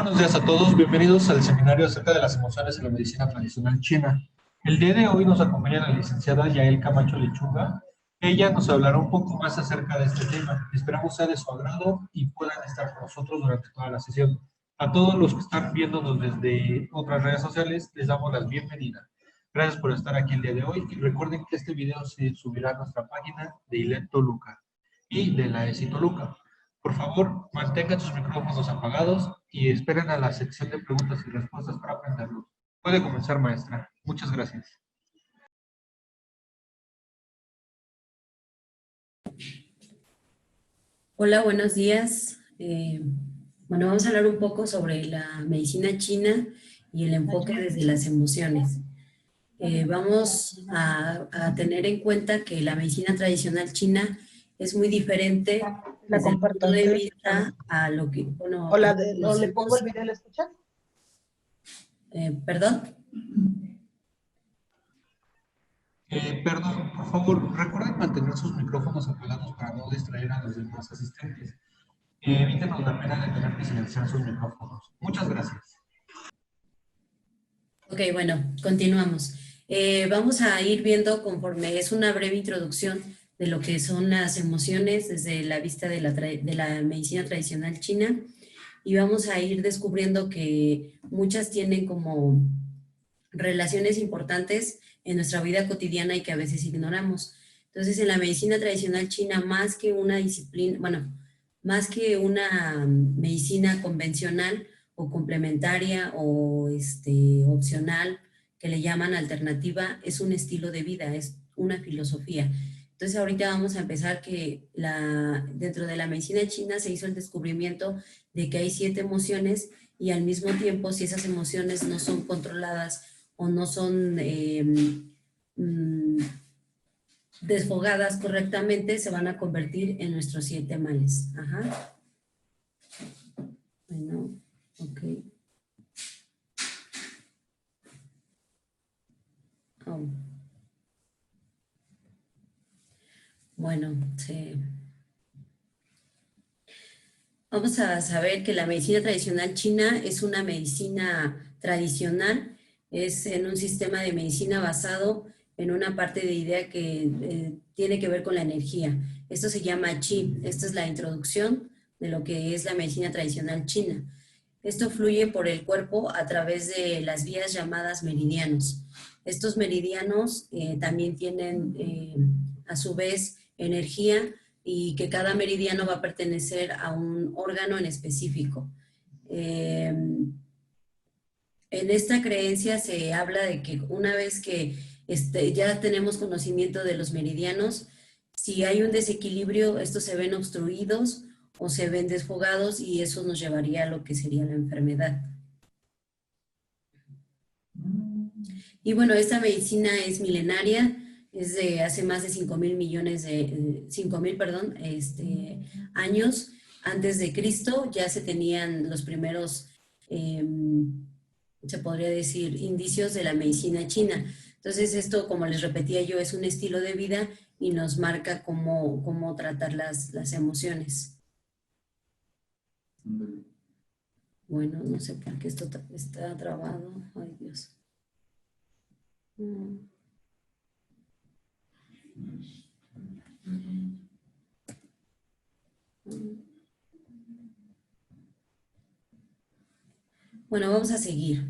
Buenos días a todos, bienvenidos al seminario acerca de las emociones en la medicina tradicional china. El día de hoy nos acompaña la licenciada Yael Camacho Lechuga. Ella nos hablará un poco más acerca de este tema. Esperamos sea de su agrado y puedan estar con nosotros durante toda la sesión. A todos los que están viéndonos desde otras redes sociales, les damos la bienvenida. Gracias por estar aquí el día de hoy y recuerden que este video se subirá a nuestra página de ILET Toluca y de la ESI Toluca. Por favor, mantengan sus micrófonos apagados y esperen a la sección de preguntas y respuestas para aprenderlo. Puede comenzar, maestra. Muchas gracias. Hola, buenos días. Bueno, vamos a hablar un poco sobre la medicina china y el enfoque desde las emociones. Vamos a tener en cuenta que la medicina tradicional china es muy diferente desde el punto de vista a lo que, bueno, Hola, ¿le pongo el video y lo escuchas? ¿Perdón? Perdón, por favor, recuerden mantener sus micrófonos apagados para no distraer a los demás asistentes. Evítenos la pena de tener que silenciar sus micrófonos. Muchas gracias. Ok, bueno, continuamos. Vamos a ir viendo conforme es una breve introducción de lo que son las emociones desde la vista de la medicina tradicional china y vamos a ir descubriendo que muchas tienen como relaciones importantes en nuestra vida cotidiana y que a veces ignoramos. Entonces, en la medicina tradicional china, más que una disciplina, bueno, más que una medicina convencional o complementaria o opcional, que le llaman alternativa, es un estilo de vida, es una filosofía. Entonces, ahorita vamos a empezar que dentro de la medicina china se hizo el descubrimiento de que hay 7 emociones y al mismo tiempo, si esas emociones no son controladas o no son desfogadas correctamente, se van a convertir en nuestros 7 males. Ajá. Bueno, ok. Oh. Bueno, sí. Vamos a saber que la medicina tradicional china es una medicina tradicional, es en un sistema de medicina basado en una parte de idea que tiene que ver con la energía. Esto se llama Qi. Esta es la introducción de lo que es la medicina tradicional china. Esto fluye por el cuerpo a través de las vías llamadas meridianos. Estos meridianos también tienen a su vez energía y que cada meridiano va a pertenecer a un órgano en específico. En esta creencia se habla de que una vez que ya tenemos conocimiento de los meridianos, si hay un desequilibrio, estos se ven obstruidos o se ven desfogados y eso nos llevaría a lo que sería la enfermedad. Y bueno, esta medicina es milenaria, es de hace más de 5.000 años antes de Cristo. Ya se tenían los primeros, se podría decir, indicios de la medicina china. Entonces esto, como les repetía yo, es un estilo de vida y nos marca cómo tratar las emociones. Bueno, no sé por qué esto está trabado. Ay, Dios. Bueno, vamos a seguir.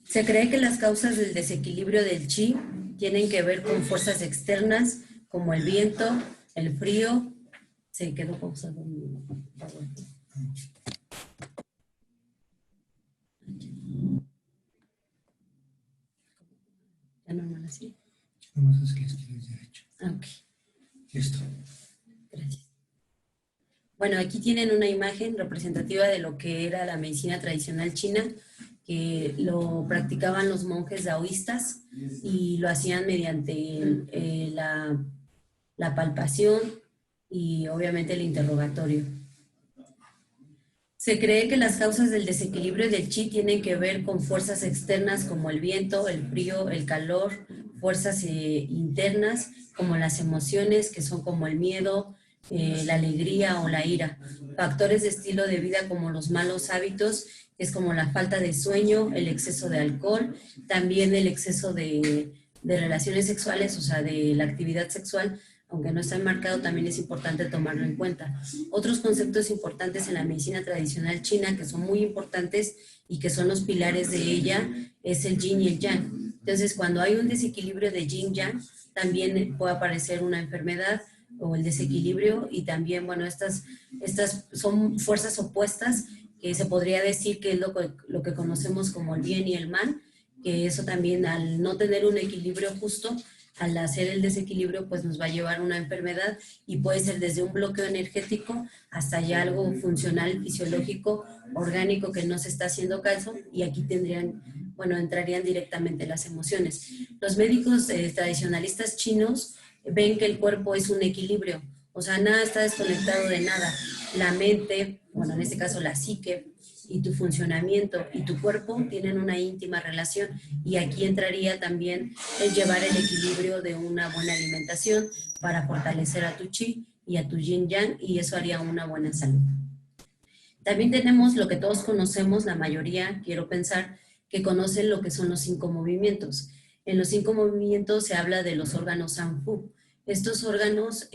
Se cree que las causas del desequilibrio del Qi tienen que ver con fuerzas externas como el viento, el frío. Se quedó pausado. Ya normal así. Vamos a hacer la izquierda y derecha. Ok. Listo. Gracias. Bueno, aquí tienen una imagen representativa de lo que era la medicina tradicional china, que lo practicaban los monjes daoístas y lo hacían mediante la palpación y obviamente el interrogatorio. Se cree que las causas del desequilibrio del Qi tienen que ver con fuerzas externas como el viento, el frío, el calor, fuerzas internas como las emociones, que son como el miedo, la alegría o la ira. Factores de estilo de vida como los malos hábitos, es como la falta de sueño, el exceso de alcohol, también el exceso de relaciones sexuales, o sea, de la actividad sexual, aunque no está enmarcado, también es importante tomarlo en cuenta. Otros conceptos importantes en la medicina tradicional china, que son muy importantes y que son los pilares de ella, es el yin y el yang. Entonces, cuando hay un desequilibrio de yin-yang, también puede aparecer una enfermedad o el desequilibrio, y también, bueno, estas son fuerzas opuestas, que se podría decir que es lo que conocemos como el bien y el mal, que eso también, al no tener un equilibrio justo, al hacer el desequilibrio, pues nos va a llevar a una enfermedad, y puede ser desde un bloqueo energético hasta ya algo funcional, fisiológico, orgánico, que no se está haciendo caso, y aquí entrarían directamente las emociones. Los médicos tradicionalistas chinos ven que el cuerpo es un equilibrio, o sea, nada está desconectado de nada. La mente, bueno, en este caso la psique, y tu funcionamiento y tu cuerpo tienen una íntima relación, y aquí entraría también el llevar el equilibrio de una buena alimentación para fortalecer a tu chi y a tu yin yang, y eso haría una buena salud. También tenemos lo que todos conocemos, la mayoría, quiero pensar, que conocen lo que son los 5 movimientos. En los 5 movimientos se habla de los órganos Sanfu. Estos órganos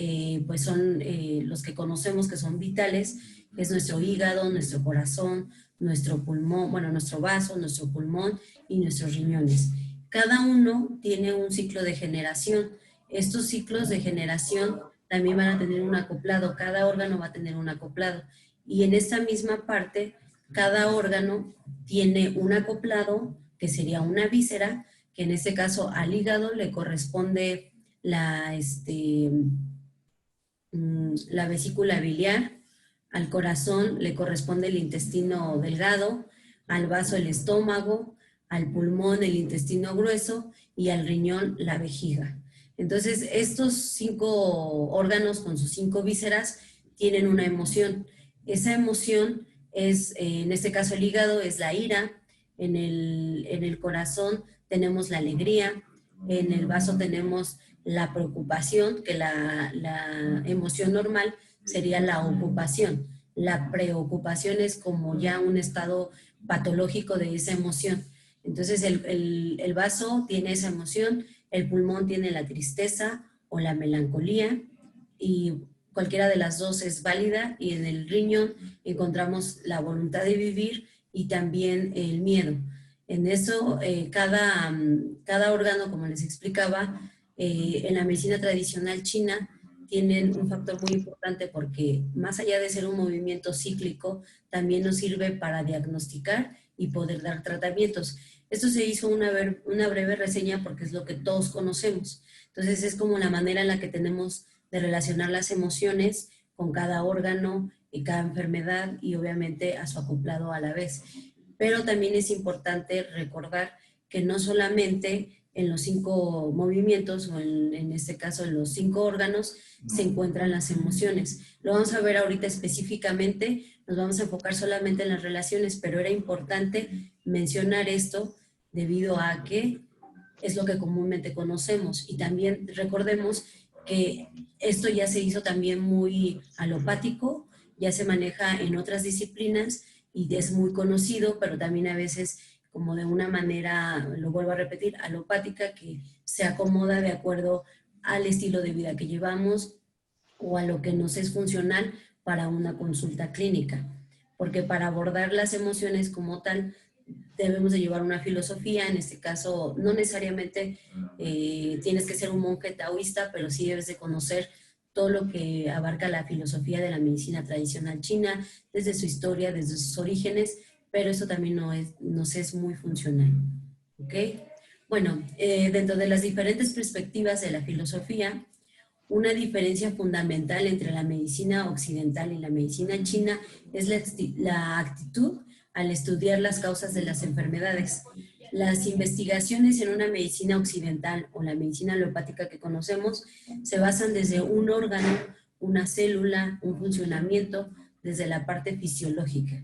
pues son los que conocemos, que son vitales, que es nuestro hígado, nuestro corazón, nuestro pulmón, bueno, nuestro vaso, nuestro pulmón y nuestros riñones. Cada uno tiene un ciclo de generación. Estos ciclos de generación también van a tener un acoplado, cada órgano va a tener un acoplado. Y en esta misma parte, cada órgano tiene un acoplado, que sería una víscera, que en este caso al hígado le corresponde la vesícula biliar, al corazón le corresponde el intestino delgado, al vaso el estómago, al pulmón el intestino grueso y al riñón la vejiga. Entonces, estos 5 órganos con sus 5 vísceras tienen una emoción. Esa emoción es, en este caso el hígado, es la ira, en el corazón tenemos la alegría, en el vaso tenemos la preocupación, que la emoción normal sería la ocupación. La preocupación es como ya un estado patológico de esa emoción. Entonces el vaso tiene esa emoción, el pulmón tiene la tristeza o la melancolía, y cualquiera de las dos es válida, y en el riñón encontramos la voluntad de vivir y también el miedo. En eso, cada órgano, como les explicaba, en la medicina tradicional china, tienen un factor muy importante, porque más allá de ser un movimiento cíclico, también nos sirve para diagnosticar y poder dar tratamientos. Esto se hizo una breve reseña porque es lo que todos conocemos. Entonces es como la manera en la que tenemos de relacionar las emociones con cada órgano y cada enfermedad, y obviamente a su acoplado a la vez. Pero también es importante recordar que no solamente en los 5 movimientos, o en este caso en los 5 órganos, se encuentran las emociones. Lo vamos a ver ahorita específicamente, nos vamos a enfocar solamente en las relaciones, pero era importante mencionar esto debido a que es lo que comúnmente conocemos. Y también recordemos que esto ya se hizo también muy alopático, ya se maneja en otras disciplinas y es muy conocido, pero también a veces como de una manera, lo vuelvo a repetir, alopática, que se acomoda de acuerdo al estilo de vida que llevamos o a lo que nos es funcional para una consulta clínica. Porque para abordar las emociones como tal, debemos de llevar una filosofía. En este caso, no necesariamente tienes que ser un monje taoísta, pero sí debes de conocer todo lo que abarca la filosofía de la medicina tradicional china, desde su historia, desde sus orígenes, pero eso también nos es muy funcional. ¿Ok? Bueno, dentro de las diferentes perspectivas de la filosofía, una diferencia fundamental entre la medicina occidental y la medicina china es la actitud al estudiar las causas de las enfermedades. Las investigaciones en una medicina occidental o la medicina alopática que conocemos se basan desde un órgano, una célula, un funcionamiento, desde la parte fisiológica.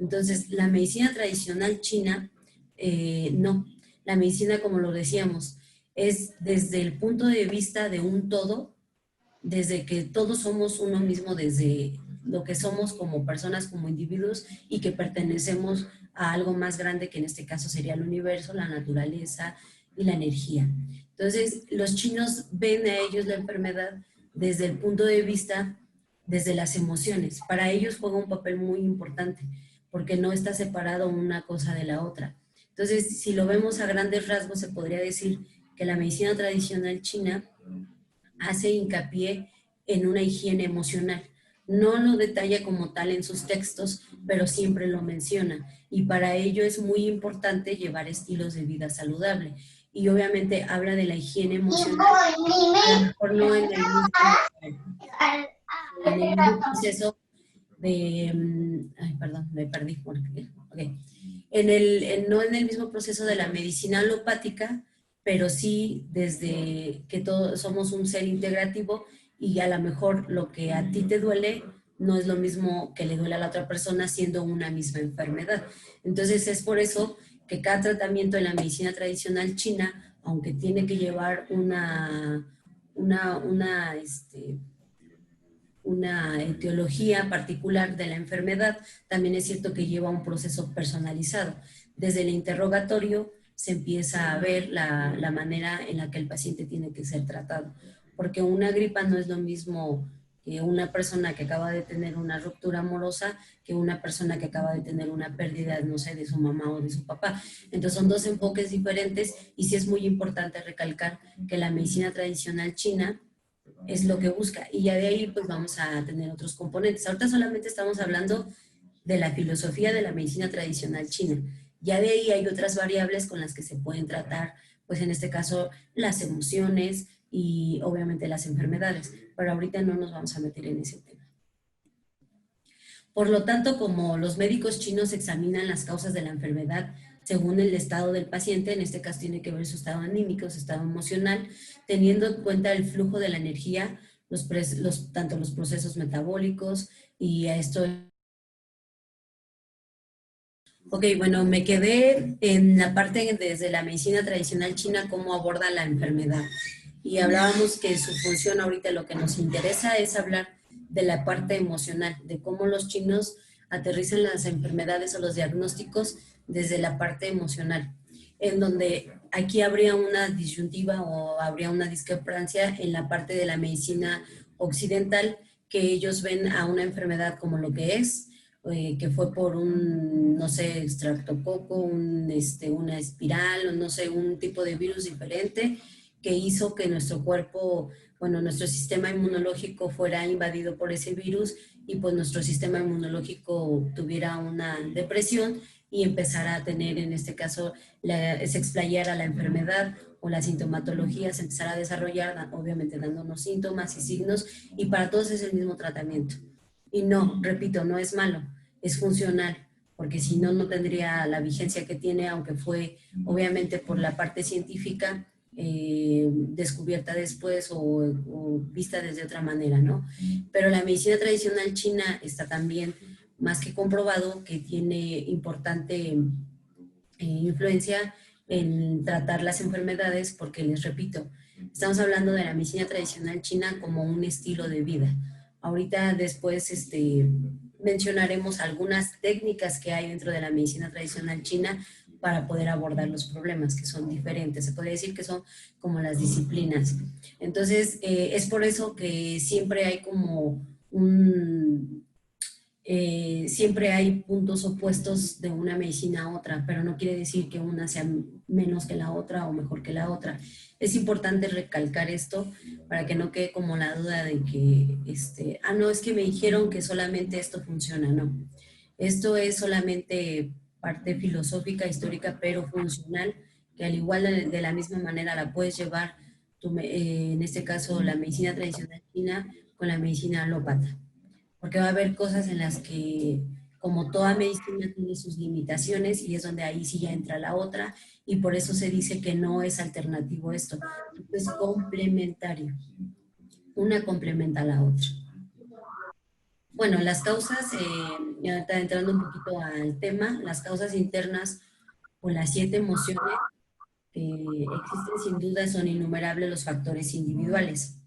Entonces, la medicina tradicional china, no. La medicina, como lo decíamos, es desde el punto de vista de un todo, desde que todos somos uno mismo, desde lo que somos como personas, como individuos, y que pertenecemos a algo más grande, que en este caso sería el universo, la naturaleza y la energía. Entonces, los chinos ven a ellos la enfermedad desde el punto de vista, desde las emociones. Para ellos juega un papel muy importante, porque no está separado una cosa de la otra. Entonces, si lo vemos a grandes rasgos, se podría decir que la medicina tradicional china hace hincapié en una higiene emocional. No lo detalla como tal en sus textos, pero siempre lo menciona. Y para ello es muy importante llevar estilos de vida saludable. Y obviamente habla de la higiene emocional, a lo mejor no en el mismo proceso de, ay, perdón, me perdí. Okay. No en el mismo proceso de la medicina alopática, pero sí desde que todos somos un ser integrativo y a lo mejor lo que a ti te duele no es lo mismo que le duele a la otra persona siendo una misma enfermedad. Entonces es por eso que cada tratamiento en la medicina tradicional china, aunque tiene que llevar una etiología particular de la enfermedad, también es cierto que lleva un proceso personalizado. Desde el interrogatorio se empieza a ver la manera en la que el paciente tiene que ser tratado, porque una gripa no es lo mismo que una persona que acaba de tener una ruptura amorosa que una persona que acaba de tener una pérdida, no sé, de su mamá o de su papá. Entonces son dos enfoques diferentes y sí es muy importante recalcar que la medicina tradicional china es lo que busca. Y ya de ahí pues vamos a tener otros componentes. Ahorita solamente estamos hablando de la filosofía de la medicina tradicional china. Ya de ahí hay otras variables con las que se pueden tratar, pues en este caso las emociones y obviamente las enfermedades. Pero ahorita no nos vamos a meter en ese tema. Por lo tanto, como los médicos chinos examinan las causas de la enfermedad según el estado del paciente, en este caso tiene que ver su estado anímico, su estado emocional, teniendo en cuenta el flujo de la energía, tanto los procesos metabólicos y a esto. Ok, bueno, me quedé en la parte desde la medicina tradicional china, cómo aborda la enfermedad. Y hablábamos que su función ahorita lo que nos interesa es hablar de la parte emocional, de cómo los chinos aterrizan las enfermedades o los diagnósticos desde la parte emocional, en donde aquí habría una disyuntiva o habría una discrepancia en la parte de la medicina occidental, que ellos ven a una enfermedad como lo que es, que fue por un, no sé, estreptococo, una espiral, o no sé, un tipo de virus diferente que hizo que nuestro cuerpo, bueno, nuestro sistema inmunológico fuera invadido por ese virus y pues nuestro sistema inmunológico tuviera una depresión y empezara a tener, en este caso, se explayara la enfermedad o la sintomatología, se empezara a desarrollar, obviamente dándonos síntomas y signos, y para todos es el mismo tratamiento. Y no, repito, no es malo, es funcional, porque si no, no tendría la vigencia que tiene, aunque fue obviamente por la parte científica descubierta después o vista desde otra manera, ¿no? Pero la medicina tradicional china está también más que comprobado que tiene importante influencia en tratar las enfermedades, porque les repito, estamos hablando de la medicina tradicional china como un estilo de vida. Ahorita después mencionaremos algunas técnicas que hay dentro de la medicina tradicional china para poder abordar los problemas, que son diferentes. Se puede decir que son como las disciplinas. Entonces, es por eso que siempre hay como siempre hay puntos opuestos de una medicina a otra, pero no quiere decir que una sea menos que la otra o mejor que la otra. Es importante recalcar esto para que no quede como la duda de que, no, es que me dijeron que solamente esto funciona, no. Esto es solamente parte filosófica, histórica, pero funcional, que al igual de la misma manera la puedes llevar, en este caso, la medicina tradicional china con la medicina alópata, porque va a haber cosas en las que, como toda medicina, tiene sus limitaciones y es donde ahí sí ya entra la otra, y por eso se dice que no es alternativo esto, es complementario, una complementa a la otra. Bueno, las causas, ya está entrando un poquito al tema, las causas internas o las 7 emociones existen sin duda, son innumerables los factores individuales.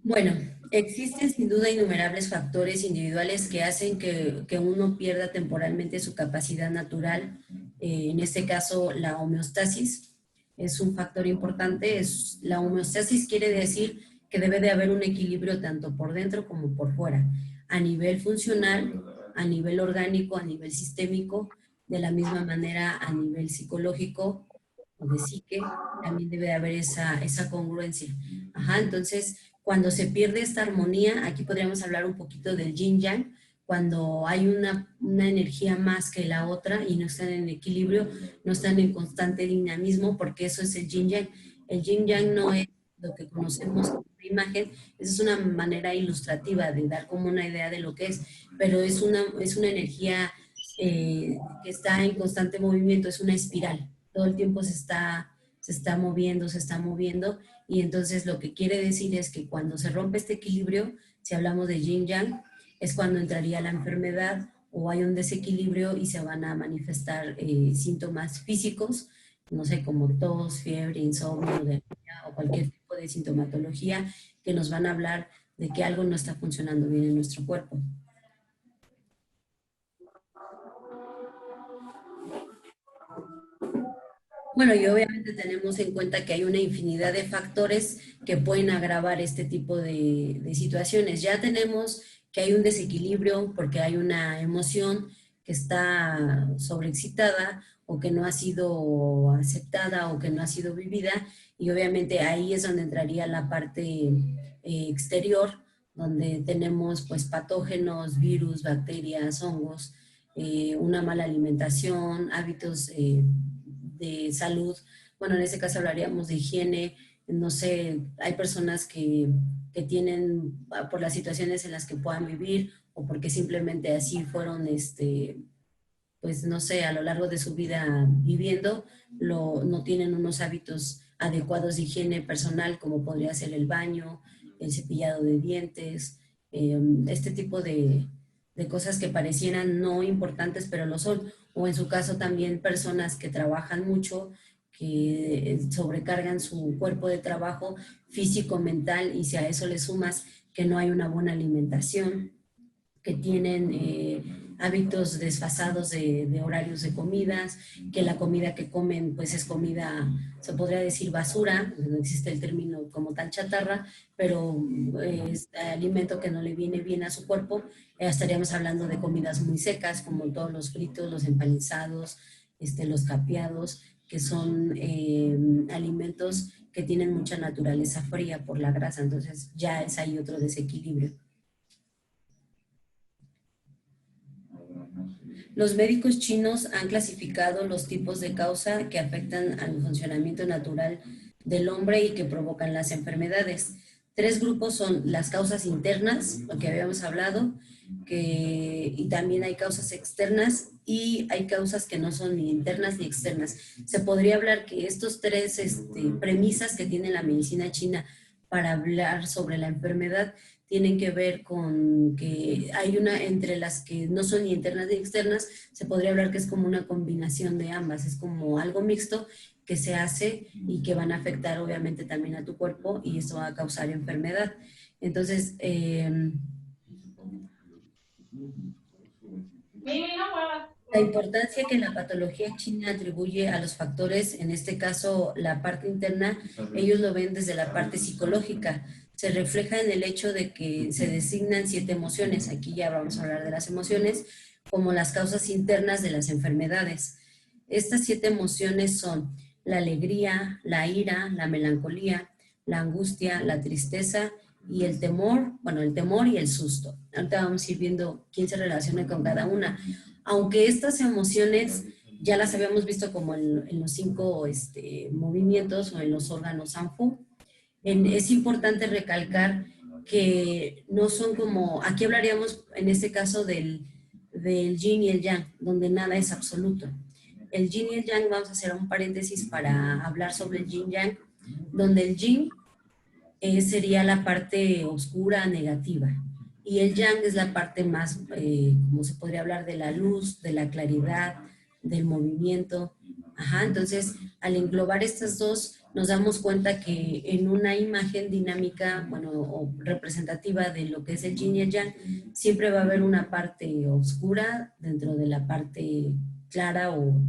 Bueno, existen sin duda innumerables factores individuales que hacen que uno pierda temporalmente su capacidad natural. En este caso, la homeostasis es un factor importante. La homeostasis quiere decir que debe de haber un equilibrio tanto por dentro como por fuera, a nivel funcional, a nivel orgánico, a nivel sistémico, de la misma manera a nivel psicológico o de psique, también debe de haber esa congruencia. Ajá, entonces, cuando se pierde esta armonía, aquí podríamos hablar un poquito del yin-yang, cuando hay una energía más que la otra y no están en equilibrio, no están en constante dinamismo, porque eso es el yin-yang. El yin-yang no es lo que conocemos como una imagen, esa es una manera ilustrativa de dar como una idea de lo que es, pero es una energía que está en constante movimiento, es una espiral, todo el tiempo se está moviendo, y entonces lo que quiere decir es que cuando se rompe este equilibrio, si hablamos de yin-yang, es cuando entraría la enfermedad o hay un desequilibrio y se van a manifestar síntomas físicos, no sé, como tos, fiebre, insomnio, o cualquier tipo de sintomatología que nos van a hablar de que algo no está funcionando bien en nuestro cuerpo. Bueno, y obviamente tenemos en cuenta que hay una infinidad de factores que pueden agravar este tipo de situaciones. Ya tenemos que hay un desequilibrio porque hay una emoción que está sobreexcitada o que no ha sido aceptada o que no ha sido vivida, y obviamente ahí es donde entraría la parte exterior, donde tenemos pues patógenos, virus, bacterias, hongos, una mala alimentación, hábitos de salud. Bueno, en ese caso hablaríamos de higiene. No sé, hay personas que tienen, por las situaciones en las que puedan vivir o porque simplemente así fueron, pues no sé, a lo largo de su vida viviendo, no tienen unos hábitos adecuados de higiene personal, como podría ser el baño, el cepillado de dientes, este tipo de cosas que parecieran no importantes, pero lo son. O en su caso también personas que trabajan mucho, que sobrecargan su cuerpo de trabajo físico, mental, y si a eso le sumas que no hay una buena alimentación, que tienen hábitos desfasados de horarios de comidas, que la comida que comen pues es comida, se podría decir basura, no existe el término como tal chatarra, pero es alimento que no le viene bien a su cuerpo. Estaríamos hablando de comidas muy secas, como todos los fritos, los empanizados, los capeados, que son alimentos que tienen mucha naturaleza fría por la grasa, entonces ya es ahí otro desequilibrio. Los médicos chinos han clasificado los tipos de causa que afectan al funcionamiento natural del hombre y que provocan las enfermedades. 3 grupos son las causas internas, lo que habíamos hablado, y también hay causas externas y hay causas que no son ni internas ni externas. Se podría hablar que estos 3 premisas que tiene la medicina china para hablar sobre la enfermedad tienen que ver con que hay una entre las que no son ni internas ni externas, se podría hablar que es como una combinación de ambas, es como algo mixto que se hace y que van a afectar obviamente también a tu cuerpo y eso va a causar enfermedad. Entonces, la importancia que la patología china atribuye a los factores, en este caso la parte interna, ellos lo ven desde la parte psicológica. Se refleja en el hecho de que se designan 7 emociones, aquí ya vamos a hablar de las emociones, como las causas internas de las enfermedades. Estas 7 emociones son la alegría, la ira, la melancolía, la angustia, la tristeza y el temor, bueno, el temor y el susto. Ahorita vamos a ir viendo quién se relaciona con cada una. Aunque estas emociones ya las habíamos visto como en los 5 movimientos o en los órganos Sanfu, es importante recalcar que no son como, aquí hablaríamos en este caso del yin y el yang, donde nada es absoluto. El yin y el yang, vamos a hacer un paréntesis para hablar sobre el yin yang, donde el yin sería la parte oscura, negativa. y el yang es la parte más, como se podría hablar, de la luz, de la claridad, del movimiento. Ajá, entonces, al englobar estas dos, nos damos cuenta que en una imagen dinámica, bueno, o representativa de lo que es el yin y el yang, siempre va a haber una parte oscura dentro de la parte clara o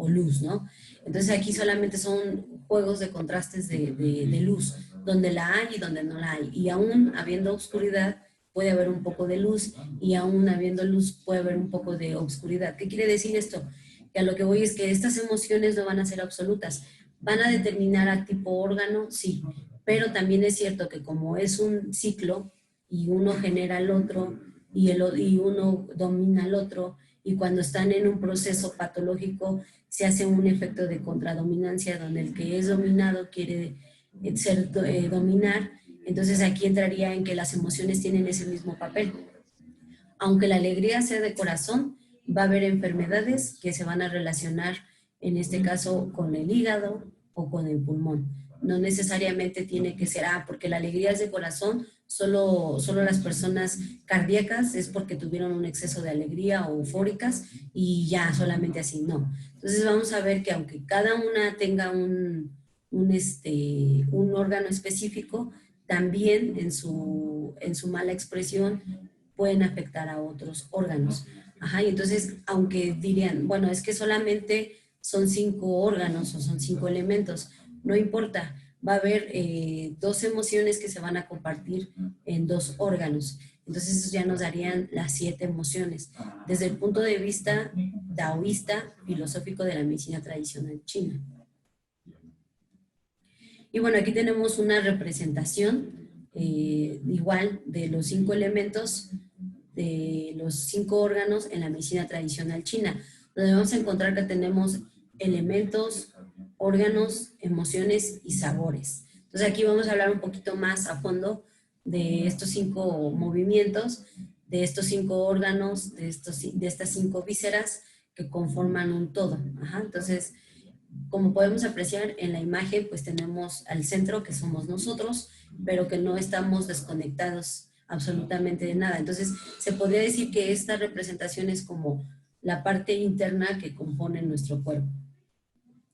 luz, ¿no? Entonces aquí solamente son juegos de contrastes de luz, donde la hay y donde no la hay. Y aún habiendo oscuridad, puede haber un poco de luz, y aún habiendo luz puede haber un poco de oscuridad. ¿Qué quiere decir esto? Que a lo que voy es que estas emociones no van a ser absolutas. ¿Van a determinar a tipo órgano? Sí, pero también es cierto que como es un ciclo y uno genera al otro y uno domina al otro, y cuando están en un proceso patológico se hace un efecto de contradominancia donde el que es dominado quiere dominar. Entonces aquí entraría en que las emociones tienen ese mismo papel. Aunque la alegría sea de corazón, va a haber enfermedades que se van a relacionar, en este caso, con el hígado o con el pulmón. No necesariamente tiene que ser, porque la alegría es de corazón, solo las personas cardíacas es porque tuvieron un exceso de alegría o eufóricas y ya solamente así, no. Entonces vamos a ver que aunque cada una tenga un órgano específico, también en su mala expresión pueden afectar a otros órganos. Ajá, y entonces, aunque dirían, bueno, es que solamente son 5 órganos o son 5 elementos, no importa, va a haber 2 emociones que se van a compartir en 2 órganos. Entonces, eso ya nos darían las 7 emociones. Desde el punto de vista taoísta, filosófico de la medicina tradicional china. Y bueno, aquí tenemos una representación igual de los 5 elementos, de los 5 órganos en la medicina tradicional china, donde vamos a encontrar que tenemos elementos, órganos, emociones y sabores. Entonces aquí vamos a hablar un poquito más a fondo de estos 5 movimientos, de estos 5 órganos, de estas 5 vísceras que conforman un todo. Ajá, entonces, como podemos apreciar en la imagen, pues tenemos al centro, que somos nosotros, pero que no estamos desconectados absolutamente de nada. Entonces, se podría decir que esta representación es como la parte interna que compone nuestro cuerpo.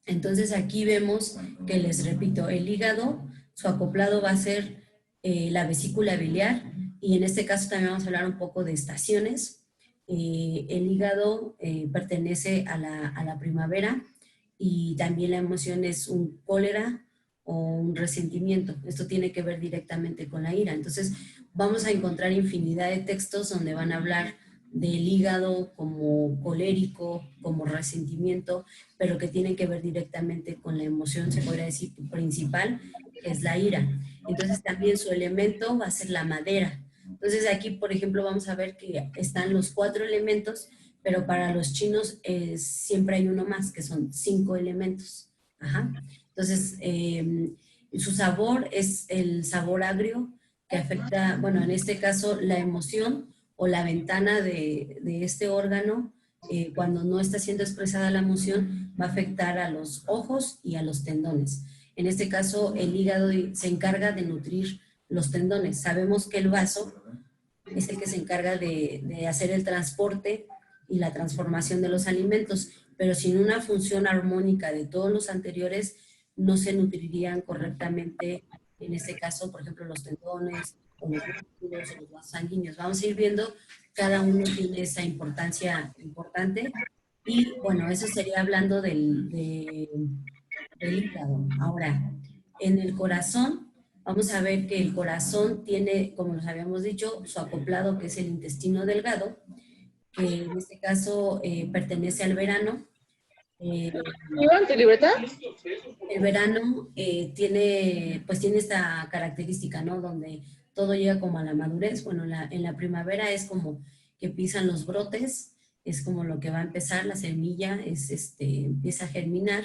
Entonces, aquí vemos que, les repito, el hígado, su acoplado va a ser la vesícula biliar, y en este caso también vamos a hablar un poco de estaciones. El hígado pertenece a la primavera, y también la emoción es un cólera o un resentimiento. Esto tiene que ver directamente con la ira. Entonces, vamos a encontrar infinidad de textos donde van a hablar del hígado como colérico, como resentimiento, pero que tienen que ver directamente con la emoción, se podría decir, principal, que es la ira. Entonces, también su elemento va a ser la madera. Entonces, aquí, por ejemplo, vamos a ver que están los 4 elementos, pero para los chinos siempre hay uno más, que son 5 elementos. Ajá. Entonces, su sabor es el sabor agrio, que afecta, bueno, en este caso, la emoción o la ventana de este órgano. Cuando no está siendo expresada la emoción, va a afectar a los ojos y a los tendones. En este caso, el hígado se encarga de nutrir los tendones. Sabemos que el vaso es el que se encarga de hacer el transporte y la transformación de los alimentos, pero sin una función armónica de todos los anteriores, no se nutrirían correctamente, en este caso, por ejemplo, los tendones, o los músculos, o los vasos sanguíneos. Vamos a ir viendo, cada uno tiene esa importancia importante, y bueno, eso sería hablando del hígado. Ahora, en el corazón, vamos a ver que el corazón tiene, como nos habíamos dicho, su acoplado, que es el intestino delgado, que en este caso pertenece al verano. ¿Iván, tu libreta? El verano tiene esta característica, ¿no? Donde todo llega como a la madurez. Bueno, en la primavera es como que empiezan los brotes, es como lo que va a empezar, la semilla empieza a germinar,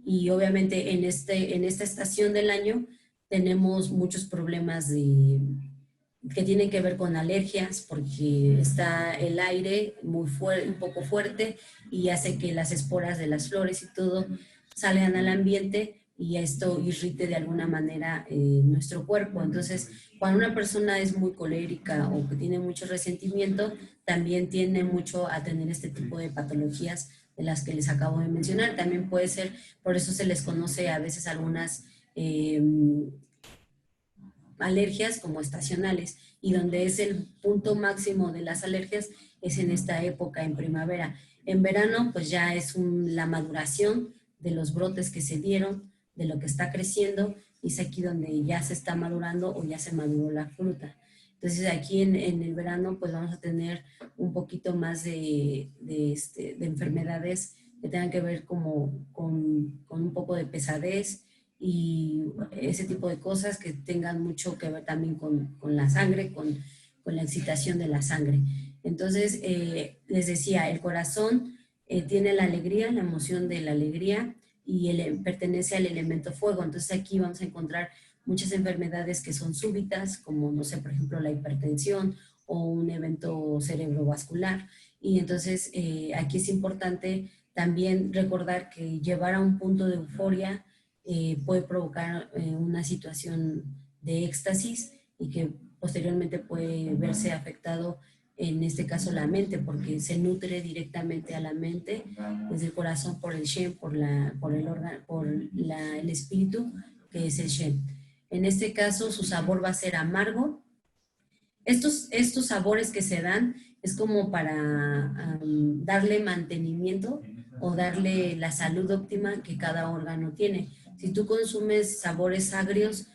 y obviamente en esta estación del año tenemos muchos problemas que tienen que ver con alergias, porque está el aire muy un poco fuerte, y hace que las esporas de las flores y todo salgan al ambiente, y esto irrite de alguna manera nuestro cuerpo. Entonces, cuando una persona es muy colérica o que tiene mucho resentimiento, también tiende mucho a tener este tipo de patologías de las que les acabo de mencionar. También puede ser, por eso se les conoce a veces algunas alergias como estacionales, y donde es el punto máximo de las alergias es en esta época, en primavera. En verano, pues ya es la maduración de los brotes que se dieron, de lo que está creciendo, y es aquí donde ya se está madurando o ya se maduró la fruta. Entonces aquí en el verano pues vamos a tener un poquito más de enfermedades que tengan que ver como con un poco de pesadez y ese tipo de cosas que tengan mucho que ver también con la sangre, con la excitación de la sangre. Entonces, les decía, el corazón tiene la alegría, la emoción de la alegría y pertenece al elemento fuego. Entonces aquí vamos a encontrar muchas enfermedades que son súbitas, como, no sé, por ejemplo, la hipertensión o un evento cerebrovascular. Y entonces aquí es importante también recordar que llevar a un punto de euforia puede provocar una situación de éxtasis y que posteriormente puede verse afectado, en este caso la mente, porque se nutre directamente a la mente, desde el corazón por el Shen, por el espíritu, que es el Shen. En este caso su sabor va a ser amargo. Estos sabores que se dan es como para darle mantenimiento o darle la salud óptima que cada órgano tiene. Si tú consumes sabores agrios,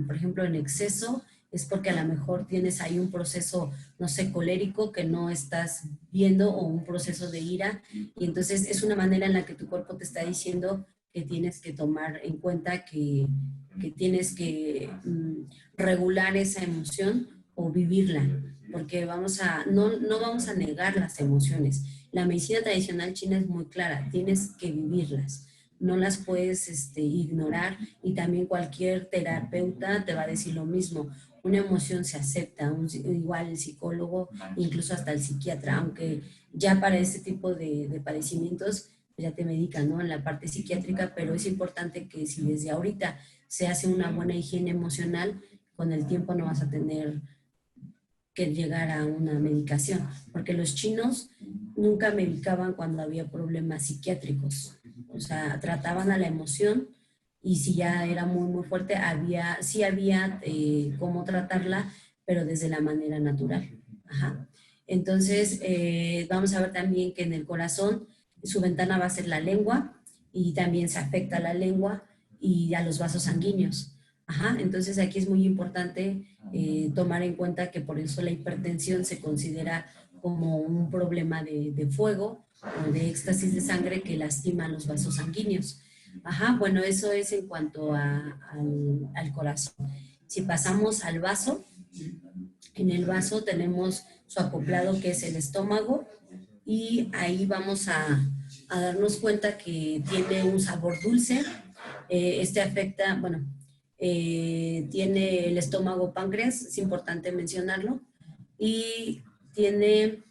por ejemplo, en exceso, es porque a lo mejor tienes ahí un proceso, no sé, colérico que no estás viendo o un proceso de ira, y entonces es una manera en la que tu cuerpo te está diciendo que tienes que tomar en cuenta que tienes que regular esa emoción o vivirla, porque no vamos a negar las emociones. La medicina tradicional china es muy clara, tienes que vivirlas, no las puedes ignorar, y también cualquier terapeuta te va a decir lo mismo. Una emoción se acepta, igual el psicólogo, incluso hasta el psiquiatra, aunque ya para este tipo de padecimientos ya te medican, ¿no? En la parte psiquiátrica, pero es importante que si desde ahorita se hace una buena higiene emocional, con el tiempo no vas a tener que llegar a una medicación, porque los chinos nunca medicaban cuando había problemas psiquiátricos, o sea, trataban a la emoción, y si ya era muy fuerte, sí había cómo tratarla, pero desde la manera natural. Ajá. Entonces, vamos a ver también que en el corazón su ventana va a ser la lengua, y también se afecta a la lengua y a los vasos sanguíneos. Ajá, entonces aquí es muy importante tomar en cuenta que por eso la hipertensión se considera como un problema de fuego o de éxtasis de sangre que lastima los vasos sanguíneos. Ajá, bueno, eso es en cuanto al corazón. Si pasamos al vaso, en el vaso tenemos su acoplado, que es el estómago, y ahí vamos a darnos cuenta que tiene un sabor dulce. Afecta, bueno, tiene el estómago páncreas, es importante mencionarlo, y tiene...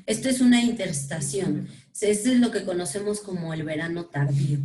Esto es una interestación. Esto es lo que conocemos como el verano tardío.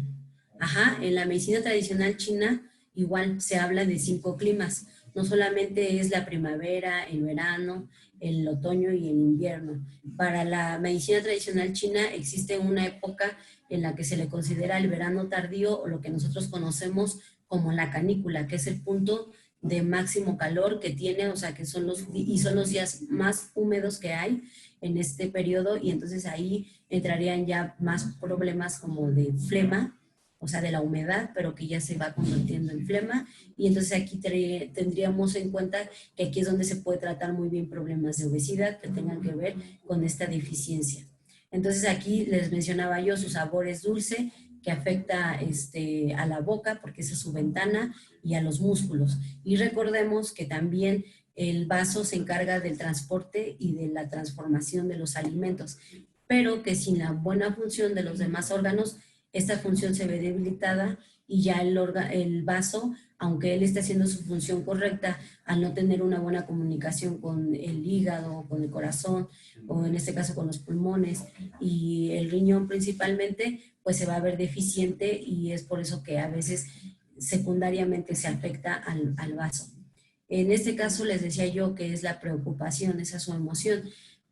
Ajá, en la medicina tradicional china igual se habla de 5 climas. No solamente es la primavera, el verano, el otoño y el invierno. Para la medicina tradicional china existe una época en la que se le considera el verano tardío, o lo que nosotros conocemos como la canícula, que es el punto de máximo calor que tiene, o sea, que son los días más húmedos que hay en este periodo, y entonces ahí entrarían ya más problemas como de flema, o sea, de la humedad, pero que ya se va convirtiendo en flema, y entonces aquí tendríamos en cuenta que aquí es donde se puede tratar muy bien problemas de obesidad que tengan que ver con esta deficiencia. Entonces aquí les mencionaba yo, su sabor es dulce, que afecta a la boca, porque esa es su ventana, y a los músculos. Y recordemos que también el vaso se encarga del transporte y de la transformación de los alimentos, pero que sin la buena función de los demás órganos, esta función se ve debilitada, y ya el vaso aunque él esté haciendo su función correcta, al no tener una buena comunicación con el hígado, con el corazón, o en este caso con los pulmones y el riñón principalmente, pues se va a ver deficiente y es por eso que a veces secundariamente se afecta al vaso. En este caso les decía yo que es la preocupación, esa es su emoción,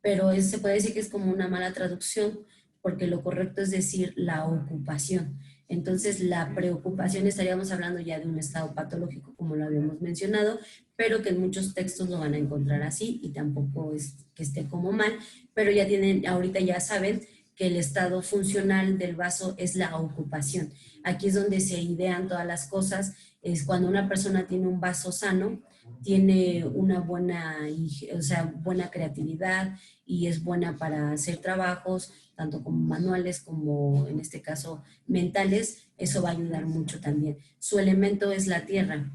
pero se puede decir que es como una mala traducción porque lo correcto es decir la ocupación. Entonces, la preocupación estaríamos hablando ya de un estado patológico, como lo habíamos mencionado, pero que en muchos textos lo van a encontrar así y tampoco es que esté como mal, pero ya tienen, ahorita ya saben que el estado funcional del vaso es la ocupación. Aquí es donde se idean todas las cosas, es cuando una persona tiene un vaso sano, tiene una buena, o sea, buena creatividad y es buena para hacer trabajos, tanto como manuales como en este caso mentales, eso va a ayudar mucho también. Su elemento es la tierra.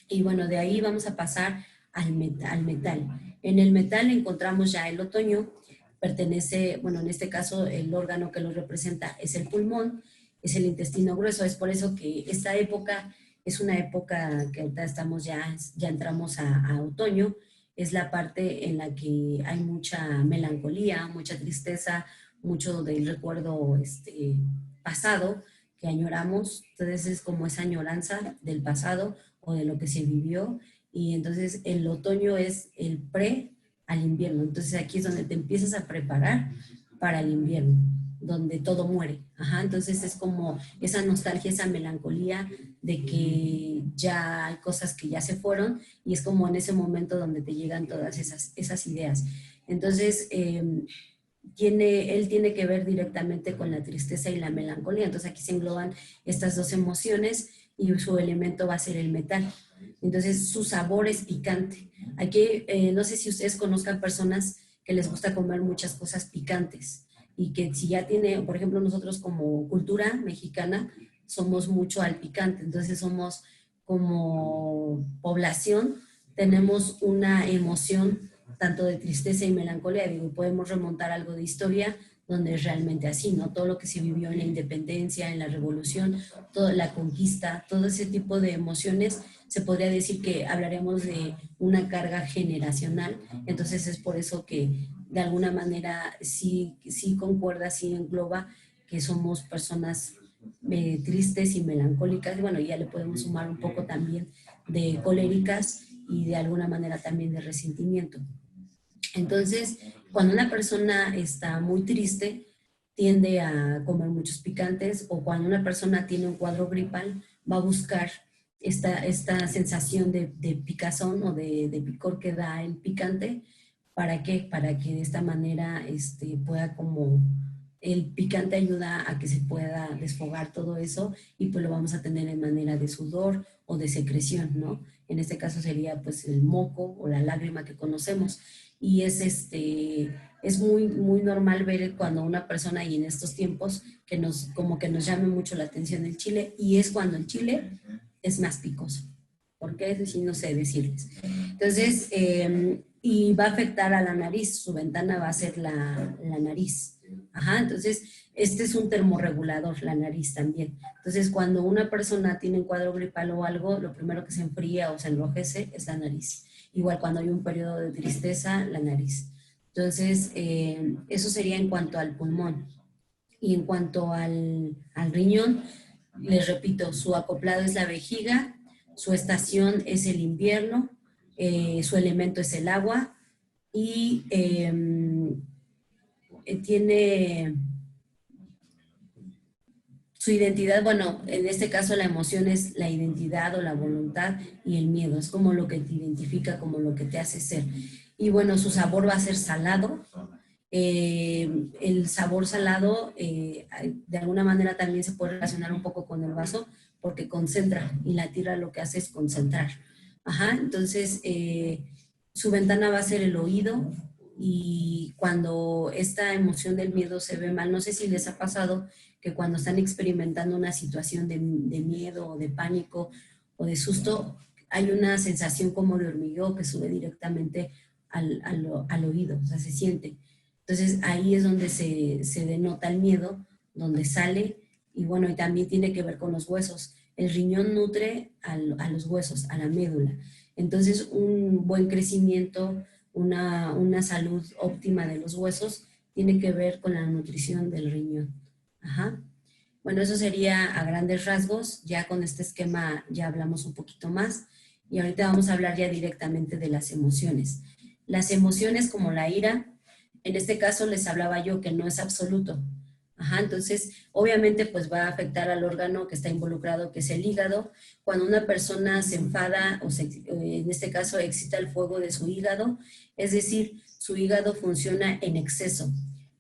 Y bueno, de ahí vamos a pasar al metal. En el metal encontramos ya el otoño, pertenece, bueno, en este caso el órgano que lo representa es el pulmón, es el intestino grueso, es por eso que esta época es una época que ahorita estamos ya entramos a otoño, es la parte en la que hay mucha melancolía, mucha tristeza, mucho del recuerdo pasado que añoramos, entonces es como esa añoranza del pasado o de lo que se vivió, y entonces el otoño es el pre al invierno, entonces aquí es donde te empiezas a preparar para el invierno, donde todo muere, ajá, entonces es como esa nostalgia, esa melancolía de que ya hay cosas que ya se fueron y es como en ese momento donde te llegan todas esas ideas. Entonces, él tiene que ver directamente con la tristeza y la melancolía. Entonces aquí se engloban estas dos emociones y su elemento va a ser el metal. Entonces su sabor es picante. Aquí no sé si ustedes conozcan personas que les gusta comer muchas cosas picantes y que si ya tiene, por ejemplo, nosotros como cultura mexicana somos mucho al picante. Entonces somos como población, tenemos una emoción tanto de tristeza y melancolía, digo, podemos remontar algo de historia donde es realmente así, ¿no? Todo lo que se vivió en la independencia, en la revolución, toda la conquista, todo ese tipo de emociones, se podría decir que hablaremos de una carga generacional, entonces es por eso que de alguna manera sí concuerda, sí engloba que somos personas tristes y melancólicas, y bueno, ya le podemos sumar un poco también de coléricas y de alguna manera también de resentimiento. Entonces, cuando una persona está muy triste, tiende a comer muchos picantes, o cuando una persona tiene un cuadro gripal, va a buscar esta sensación de picazón o de picor que da el picante. ¿Para qué? Para que de esta manera pueda como... El picante ayuda a que se pueda desfogar todo eso y pues lo vamos a tener en manera de sudor o de secreción, ¿no? En este caso sería pues el moco o la lágrima que conocemos. Y es muy normal ver cuando una persona, y en estos tiempos, como que nos llame mucho la atención el chile, y es cuando el chile es más picoso. ¿Por qué? Eso sí no sé decirles. Entonces, y va a afectar a la nariz, su ventana va a ser la nariz. Ajá, entonces, este es un termorregulador, la nariz también. Entonces, cuando una persona tiene un cuadro gripal o algo, lo primero que se enfría o se enrojece es la nariz. Igual cuando hay un periodo de tristeza, la nariz. Entonces, eso sería en cuanto al pulmón. Y en cuanto al riñón, les repito, su acoplado es la vejiga, su estación es el invierno, su elemento es el agua y tiene su identidad, bueno, en este caso la emoción es la identidad o la voluntad, y el miedo es como lo que te identifica, como lo que te hace ser. Y bueno, su sabor va a ser salado. El sabor salado de alguna manera también se puede relacionar un poco con el vaso porque concentra, y la tierra lo que hace es concentrar. Ajá, entonces su ventana va a ser el oído, y cuando esta emoción del miedo se ve mal, no sé si les ha pasado que cuando están experimentando una situación de miedo o de pánico o de susto, hay una sensación como de hormigueo que sube directamente al oído, o sea, se siente. Entonces ahí es donde se denota el miedo, donde sale, y bueno, y también tiene que ver con los huesos. el riñón nutre a los huesos, a la médula. Entonces, un buen crecimiento, una salud óptima de los huesos tiene que ver con la nutrición del riñón. Ajá. Bueno, eso sería a grandes rasgos. Ya con este esquema ya hablamos un poquito más. Y ahorita vamos a hablar ya directamente de las emociones. Las emociones como la ira, en este caso les hablaba yo que no es absoluto. Ajá, entonces, obviamente, pues va a afectar al órgano que está involucrado, que es el hígado. Cuando una persona se enfada, en este caso excita el fuego de su hígado, es decir, su hígado funciona en exceso.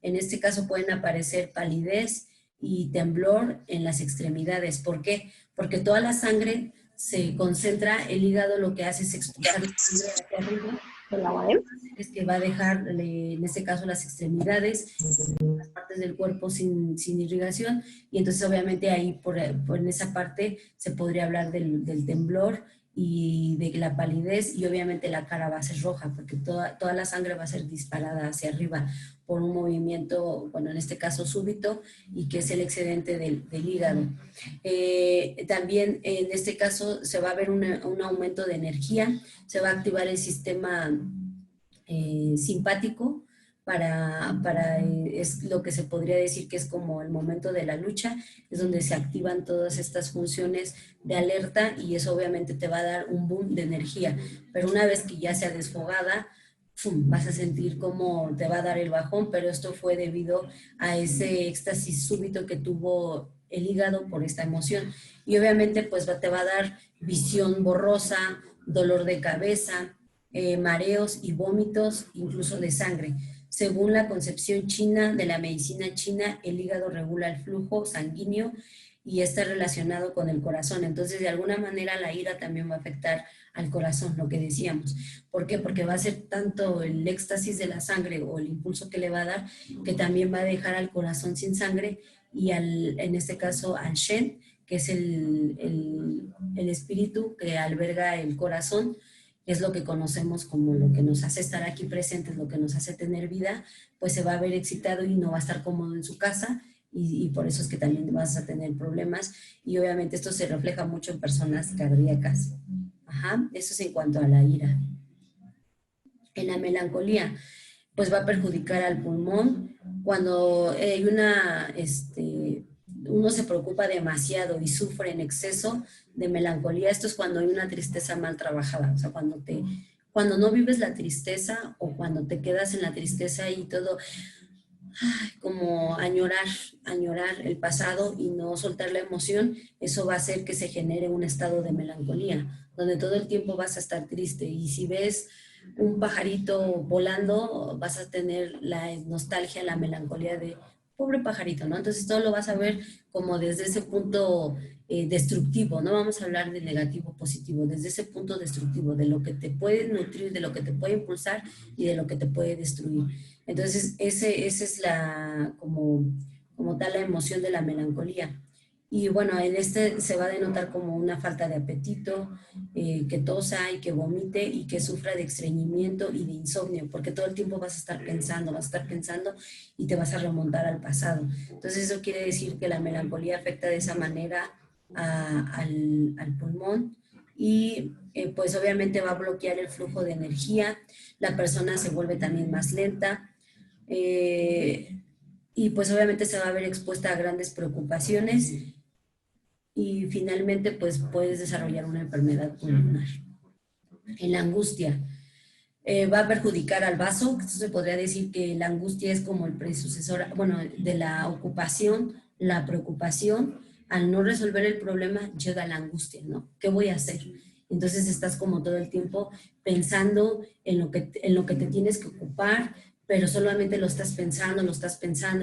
En este caso pueden aparecer palidez y temblor en las extremidades. ¿Por qué? Porque toda la sangre se concentra, el hígado lo que hace es expulsar la sangre hacia arriba, es que va a dejar, en este caso, las extremidades, las partes del cuerpo sin irrigación, y entonces obviamente ahí en esa parte se podría hablar del temblor y de la palidez, y obviamente la cara va a ser roja porque toda la sangre va a ser disparada hacia arriba por un movimiento, bueno, en este caso súbito, y que es el excedente del hígado. También en este caso se va a ver un aumento de energía, se va a activar el sistema simpático, es lo que se podría decir que es como el momento de la lucha, es donde se activan todas estas funciones de alerta, y eso obviamente te va a dar un boom de energía, pero una vez que ya sea desfogada, ¡fum!, vas a sentir cómo te va a dar el bajón, pero esto fue debido a ese éxtasis súbito que tuvo el hígado por esta emoción, y obviamente pues te va a dar visión borrosa, dolor de cabeza, mareos y vómitos, incluso de sangre. Según la concepción china de la medicina china, el hígado regula el flujo sanguíneo y está relacionado con el corazón. Entonces, de alguna manera, la ira también va a afectar al corazón, lo que decíamos. ¿Por qué? Porque va a ser tanto el éxtasis de la sangre o el impulso que le va a dar, que también va a dejar al corazón sin sangre, y en este caso al Shen, que es el espíritu que alberga el corazón, es lo que conocemos como lo que nos hace estar aquí presentes, lo que nos hace tener vida, pues se va a ver excitado y no va a estar cómodo en su casa, y por eso es que también vas a tener problemas, y obviamente esto se refleja mucho en personas cardíacas. Ajá, eso es en cuanto a la ira. En la melancolía, pues va a perjudicar al pulmón. Cuando hay uno se preocupa demasiado y sufre en exceso de melancolía, esto es cuando hay una tristeza mal trabajada, o sea, cuando no vives la tristeza, o cuando te quedas en la tristeza y todo, como añorar el pasado y no soltar la emoción, eso va a hacer que se genere un estado de melancolía, donde todo el tiempo vas a estar triste, y si ves un pajarito volando, vas a tener la nostalgia, la melancolía de pobre pajarito, ¿no? Entonces todo lo vas a ver como desde ese punto destructivo, no vamos a hablar de negativo, positivo, desde ese punto destructivo, de lo que te puede nutrir, de lo que te puede impulsar y de lo que te puede destruir. Entonces ese es como tal la emoción de la melancolía. Y bueno, en este se va a denotar como una falta de apetito, que tosa y que vomite y que sufra de estreñimiento y de insomnio, porque todo el tiempo vas a estar pensando y te vas a remontar al pasado. Entonces eso quiere decir que la melancolía afecta de esa manera al pulmón, y pues obviamente va a bloquear el flujo de energía, la persona se vuelve también más lenta, y pues obviamente se va a ver expuesta a grandes preocupaciones, y finalmente pues puedes desarrollar una enfermedad pulmonar. En la angustia, va a perjudicar al vaso. Esto se podría decir que la angustia es como el predecesor, bueno, de la ocupación, la preocupación. Al no resolver el problema llega la angustia, ¿no? ¿Qué voy a hacer? Entonces estás como todo el tiempo pensando en lo que te tienes que ocupar, pero solamente lo estás pensando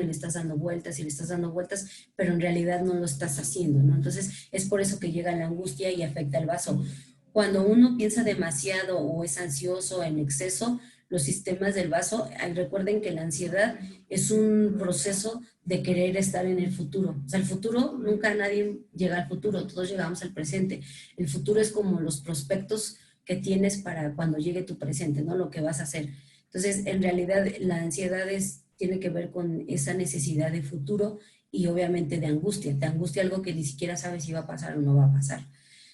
y le estás dando vueltas y le estás dando vueltas, pero en realidad no lo estás haciendo, ¿no? Entonces es por eso que llega la angustia y afecta al vaso. Cuando uno piensa demasiado o es ansioso en exceso, los sistemas del vaso, recuerden que la ansiedad es un proceso de querer estar en el futuro. O sea, el futuro, nunca nadie llega al futuro, todos llegamos al presente. El futuro es como los prospectos que tienes para cuando llegue tu presente, ¿no? Lo que vas a hacer. Entonces, en realidad, la ansiedad tiene que ver con esa necesidad de futuro y obviamente de angustia algo que ni siquiera sabes si va a pasar o no va a pasar.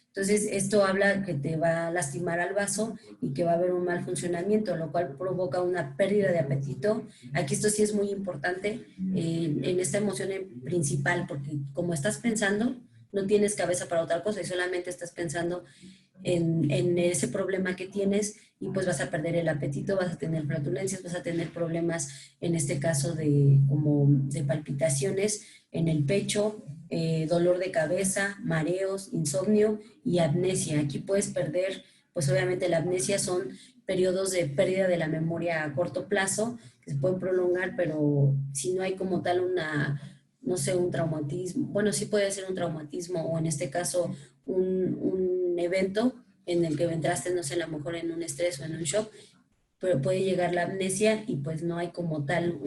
Entonces, esto habla que te va a lastimar al vaso y que va a haber un mal funcionamiento, lo cual provoca una pérdida de apetito. Aquí esto sí es muy importante en esta emoción principal, porque como estás pensando, no tienes cabeza para otra cosa y solamente estás pensando en ese problema que tienes y pues vas a perder el apetito, vas a tener flatulencias, vas a tener problemas, en este caso como de palpitaciones en el pecho, dolor de cabeza, mareos, insomnio y amnesia. Aquí puedes perder, pues obviamente la amnesia son periodos de pérdida de la memoria a corto plazo que se pueden prolongar, pero si no hay como tal no sé, un traumatismo, bueno, sí puede ser un traumatismo o en este caso un evento en el que entraste, no sé, a lo mejor en un estrés o en un shock, pero puede llegar la amnesia y pues no hay como tal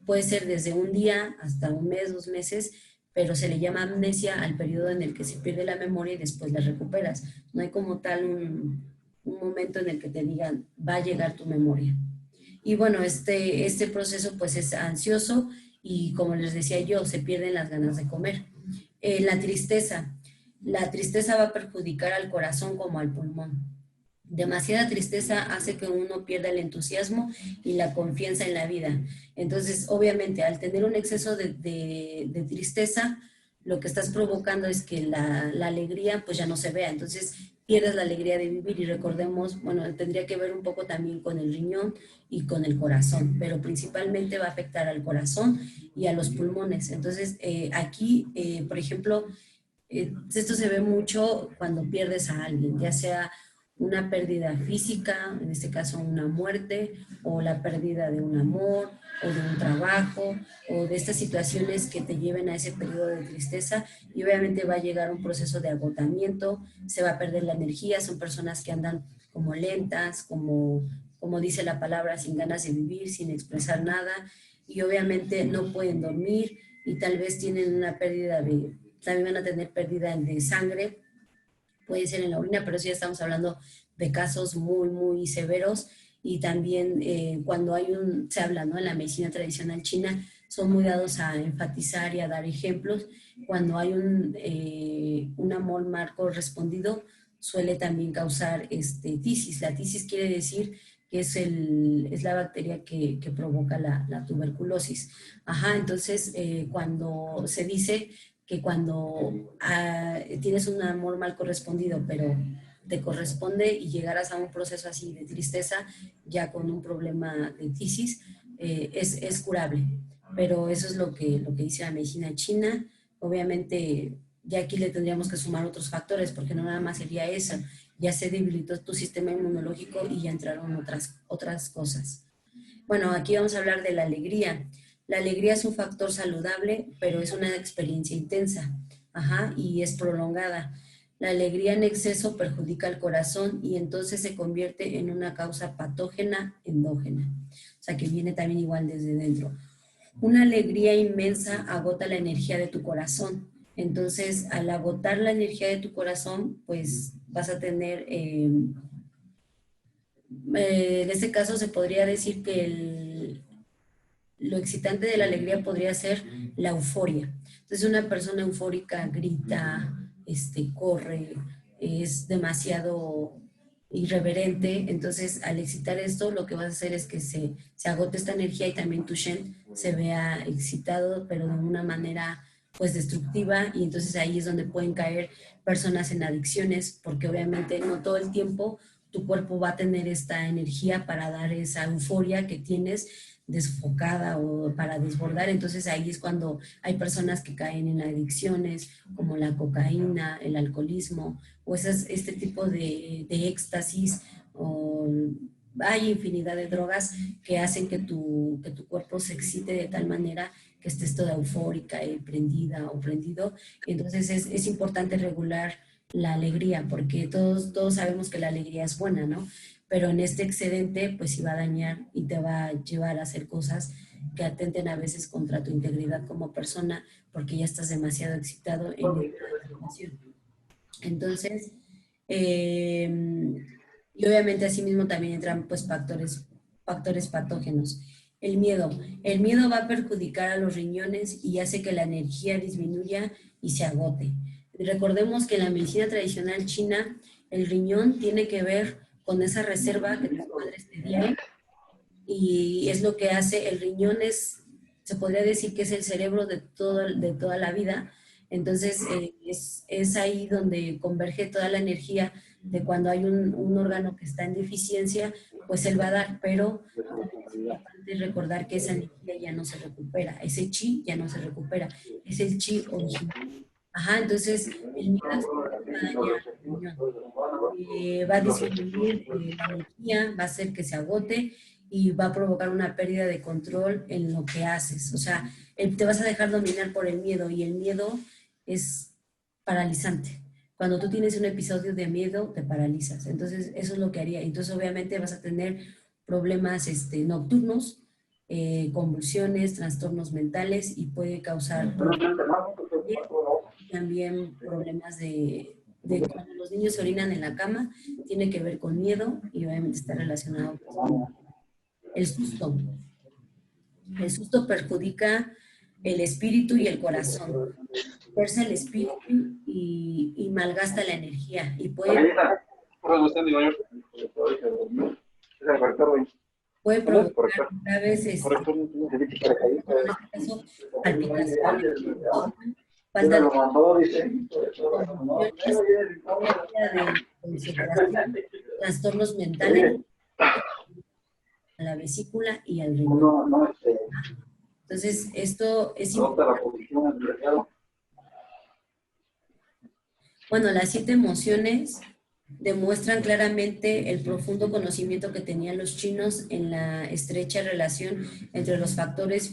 puede ser desde un día hasta un mes, 2 meses, pero se le llama amnesia al periodo en el que se pierde la memoria y después la recuperas. No hay como tal un momento en el que te digan, va a llegar tu memoria. Y bueno, este proceso pues es ansioso y como les decía yo, se pierden las ganas de comer. La tristeza. La tristeza va a perjudicar al corazón como al pulmón. Demasiada tristeza hace que uno pierda el entusiasmo y la confianza en la vida. Entonces, obviamente, al tener un exceso de tristeza, lo que estás provocando es que la alegría pues ya no se vea. Entonces, pierdes la alegría de vivir y recordemos, bueno, tendría que ver un poco también con el riñón y con el corazón, pero principalmente va a afectar al corazón y a los pulmones. Entonces, aquí, por ejemplo, esto se ve mucho cuando pierdes a alguien, ya sea una pérdida física, en este caso una muerte, o la pérdida de un amor, o de un trabajo, o de estas situaciones que te lleven a ese periodo de tristeza, y obviamente va a llegar un proceso de agotamiento, se va a perder la energía, son personas que andan como lentas, como dice la palabra, sin ganas de vivir, sin expresar nada, y obviamente no pueden dormir, y tal vez tienen una pérdida también van a tener pérdida de sangre, puede ser en la orina, pero sí estamos hablando de casos muy, muy severos. Y también cuando se habla, ¿no? En la medicina tradicional china, son muy dados a enfatizar y a dar ejemplos. Cuando hay un amor mal correspondido, suele también causar tisis. La tisis quiere decir que es la bacteria que provoca la tuberculosis. Ajá, entonces cuando se dice que cuando tienes un amor mal correspondido, pero te corresponde y llegaras a un proceso así de tristeza, ya con un problema de tisis, es curable. Pero eso es lo que dice la medicina china. Obviamente, ya aquí le tendríamos que sumar otros factores, porque no nada más sería eso. Ya se debilitó tu sistema inmunológico y ya entraron otras cosas. Bueno, aquí vamos a hablar de la alegría. La alegría es un factor saludable, pero es una experiencia intensa, ajá, y es prolongada. La alegría en exceso perjudica al corazón y entonces se convierte en una causa patógena endógena, o sea que viene también igual desde dentro. Una alegría inmensa agota la energía de tu corazón. Entonces, al agotar la energía de tu corazón, pues vas a tener en este caso se podría decir que lo excitante de la alegría podría ser la euforia. Entonces una persona eufórica grita, corre, es demasiado irreverente, entonces al excitar esto lo que vas a hacer es que se agote esta energía y también tu Shen se vea excitado, pero de una manera pues destructiva y entonces ahí es donde pueden caer personas en adicciones porque obviamente no todo el tiempo tu cuerpo va a tener esta energía para dar esa euforia que tienes desfocada o para desbordar. Entonces ahí es cuando hay personas que caen en adicciones como la cocaína, el alcoholismo o este tipo de éxtasis o hay infinidad de drogas que hacen que tu cuerpo se excite de tal manera que estés toda eufórica y prendida o prendido. Entonces es importante regular la alegría, porque todos sabemos que la alegría es buena, ¿no? Pero en este excedente, pues sí va a dañar y te va a llevar a hacer cosas que atenten a veces contra tu integridad como persona, porque ya estás demasiado excitado en esta situación. Entonces, y obviamente asimismo también entran pues factores patógenos. El miedo. El miedo va a perjudicar a los riñones y hace que la energía disminuya y se agote. Recordemos que en la medicina tradicional china, el riñón tiene que ver con esa reserva que tus padres te dieron y es lo que hace, el riñón es, se podría decir que es el cerebro de toda la vida, entonces es ahí donde converge toda la energía de cuando hay un órgano que está en deficiencia, pues él va a dar, pero es importante recordar que esa energía ya no se recupera, ese chi ya no se recupera, es el chi original. Ajá, entonces el miedo va a dañar el riñón. Va a disminuir la energía, va a hacer que se agote y va a provocar una pérdida de control en lo que haces. O sea, te vas a dejar dominar por el miedo y el miedo es paralizante. Cuando tú tienes un episodio de miedo, te paralizas. Entonces, eso es lo que haría. Entonces, obviamente vas a tener problemas nocturnos, convulsiones, trastornos mentales y puede causar también problemas de cuando los niños se orinan en la cama, tiene que ver con miedo y obviamente está relacionado con el susto. El susto perjudica el espíritu y el corazón. Fuerza el espíritu y malgasta la energía y puede provocar graves, en este caso, palpitaciones, falta de concentración, trastornos mentales a la vesícula y al riñón. Entonces, esto es importante. Bueno, las 7 emociones demuestran claramente el profundo conocimiento que tenían los chinos en la estrecha relación entre los factores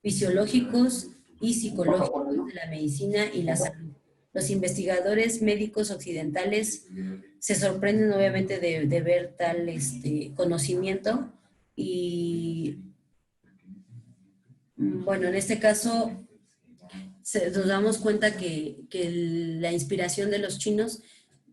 fisiológicos y psicológicos de la medicina y la salud. Los investigadores médicos occidentales se sorprenden obviamente de ver tal conocimiento y bueno, en este caso nos damos cuenta que la inspiración de los chinos,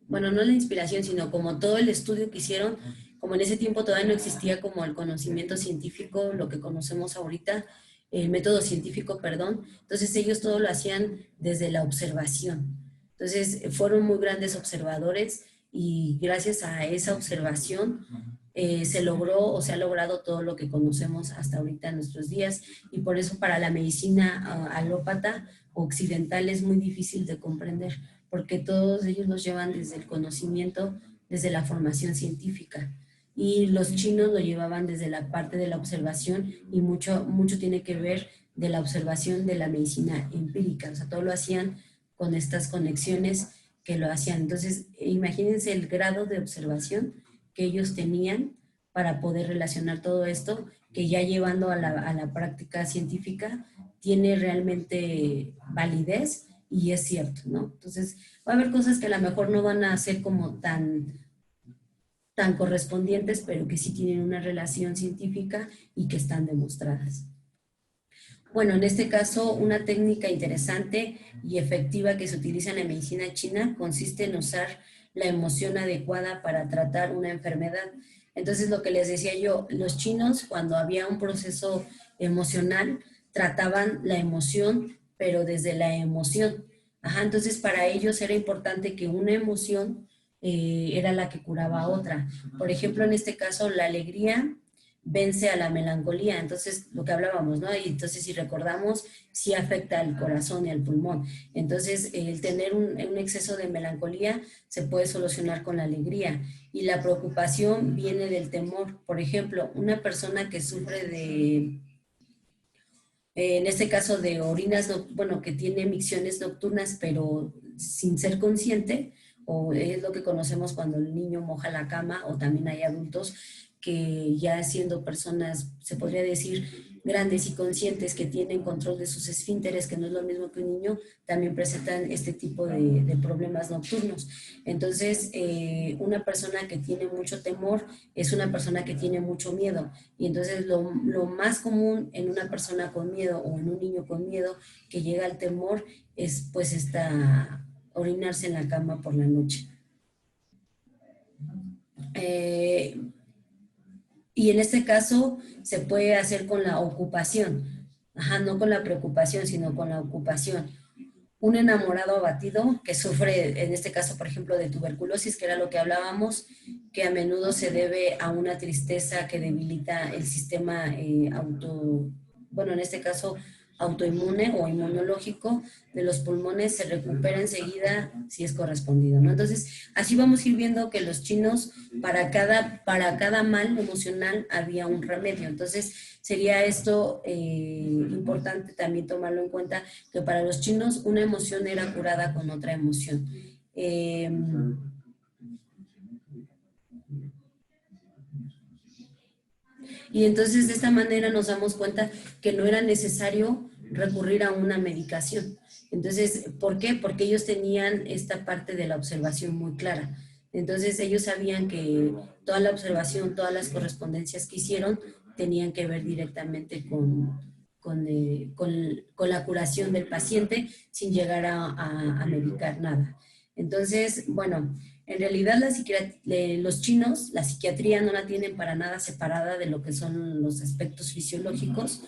bueno, no la inspiración, sino como todo el estudio que hicieron, como en ese tiempo todavía no existía como el conocimiento científico, lo que conocemos ahorita, el método científico, perdón, entonces ellos todo lo hacían desde la observación. Entonces fueron muy grandes observadores y gracias a esa observación se logró o se ha logrado todo lo que conocemos hasta ahorita en nuestros días y por eso para la medicina alópata occidental es muy difícil de comprender porque todos ellos los llevan desde el conocimiento, desde la formación científica y los chinos lo llevaban desde la parte de la observación y mucho tiene que ver de la observación de la medicina empírica, o sea, todo lo hacían con estas conexiones que lo hacían. Entonces, imagínense el grado de observación que ellos tenían para poder relacionar todo esto, que ya llevando a la práctica científica tiene realmente validez y es cierto, ¿no? Entonces, va a haber cosas que a lo mejor no van a ser como tan correspondientes, pero que sí tienen una relación científica y que están demostradas. Bueno, en este caso, una técnica interesante y efectiva que se utiliza en la medicina china consiste en usar la emoción adecuada para tratar una enfermedad. Entonces, lo que les decía yo, los chinos, cuando había un proceso emocional, trataban la emoción, pero desde la emoción. Ajá, entonces, para ellos era importante que una emoción era la que curaba a otra. Por ejemplo, en este caso, la alegría vence a la melancolía, entonces lo que hablábamos, ¿no? Y entonces si recordamos, sí afecta al corazón y al pulmón. Entonces el tener un exceso de melancolía se puede solucionar con la alegría y la preocupación viene del temor. Por ejemplo, una persona que sufre de, en este caso de orinas, bueno, que tiene micciones nocturnas pero sin ser consciente, o es lo que conocemos cuando el niño moja la cama, o también hay adultos que ya siendo personas, se podría decir, grandes y conscientes que tienen control de sus esfínteres, que no es lo mismo que un niño, también presentan este tipo de problemas nocturnos. Entonces, una persona que tiene mucho temor es una persona que tiene mucho miedo. Y entonces lo más común en una persona con miedo o en un niño con miedo que llega al temor es pues orinarse en la cama por la noche. Y Y en este caso se puede hacer con la ocupación. Ajá, no con la preocupación, sino con la ocupación. Un enamorado abatido que sufre, en este caso, por ejemplo, de tuberculosis, que era lo que hablábamos, que a menudo se debe a una tristeza que debilita el sistema bueno, en este caso, autoinmune o inmunológico de los pulmones, se recupera enseguida si es correspondido, ¿no? Entonces, así vamos a ir viendo que los chinos, para cada mal emocional había un remedio. Entonces, sería esto importante también tomarlo en cuenta, que para los chinos una emoción era curada con otra emoción. Y entonces de esta manera nos damos cuenta que no era necesario recurrir a una medicación. Entonces, ¿por qué? Porque ellos tenían esta parte de la observación muy clara. Entonces ellos sabían que toda la observación, todas las correspondencias que hicieron tenían que ver directamente con la curación del paciente sin llegar a medicar nada. Entonces, bueno, en realidad los chinos, la psiquiatría no la tienen para nada separada de lo que son los aspectos fisiológicos.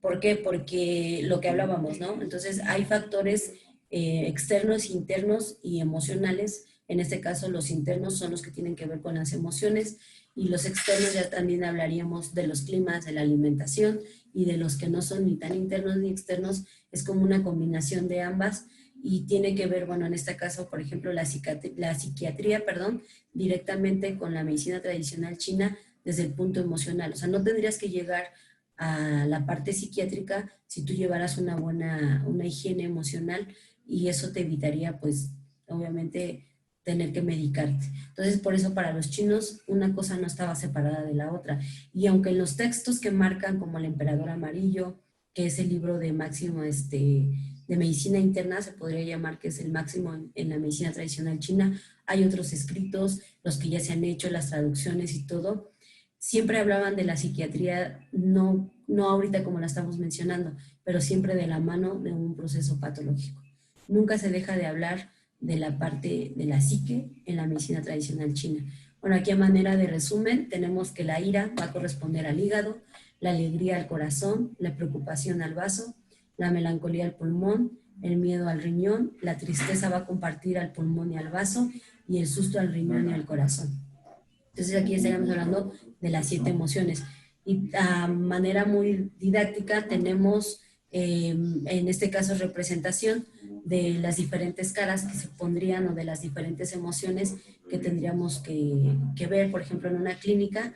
¿Por qué? Porque lo que hablábamos, ¿no? Entonces hay factores externos, internos y emocionales. En este caso los internos son los que tienen que ver con las emociones y los externos ya también hablaríamos de los climas, de la alimentación, y de los que no son ni tan internos ni externos, es como una combinación de ambas. Y tiene que ver, bueno, en este caso, por ejemplo, la psiquiatría, perdón, directamente con la medicina tradicional china desde el punto emocional. O sea, no tendrías que llegar a la parte psiquiátrica si tú llevaras una higiene emocional, y eso te evitaría, pues, obviamente, tener que medicarte. Entonces, por eso para los chinos una cosa no estaba separada de la otra. Y aunque en los textos que marcan, como El Emperador Amarillo, que es el libro de máximo de medicina interna, se podría llamar que es el máximo en la medicina tradicional china, hay otros escritos, los que ya se han hecho, las traducciones y todo, siempre hablaban de la psiquiatría, no ahorita como la estamos mencionando, pero siempre de la mano de un proceso patológico. Nunca se deja de hablar de la parte de la psique en la medicina tradicional china. Bueno, aquí a manera de resumen, tenemos que la ira va a corresponder al hígado, la alegría al corazón, la preocupación al vaso, la melancolía al pulmón, el miedo al riñón, la tristeza va a compartir al pulmón y al vaso, y el susto al riñón y al corazón. Entonces aquí estaríamos hablando de las 7 emociones. Y a manera muy didáctica tenemos, en este caso, representación de las diferentes caras que se pondrían o de las diferentes emociones que tendríamos que ver, por ejemplo, en una clínica,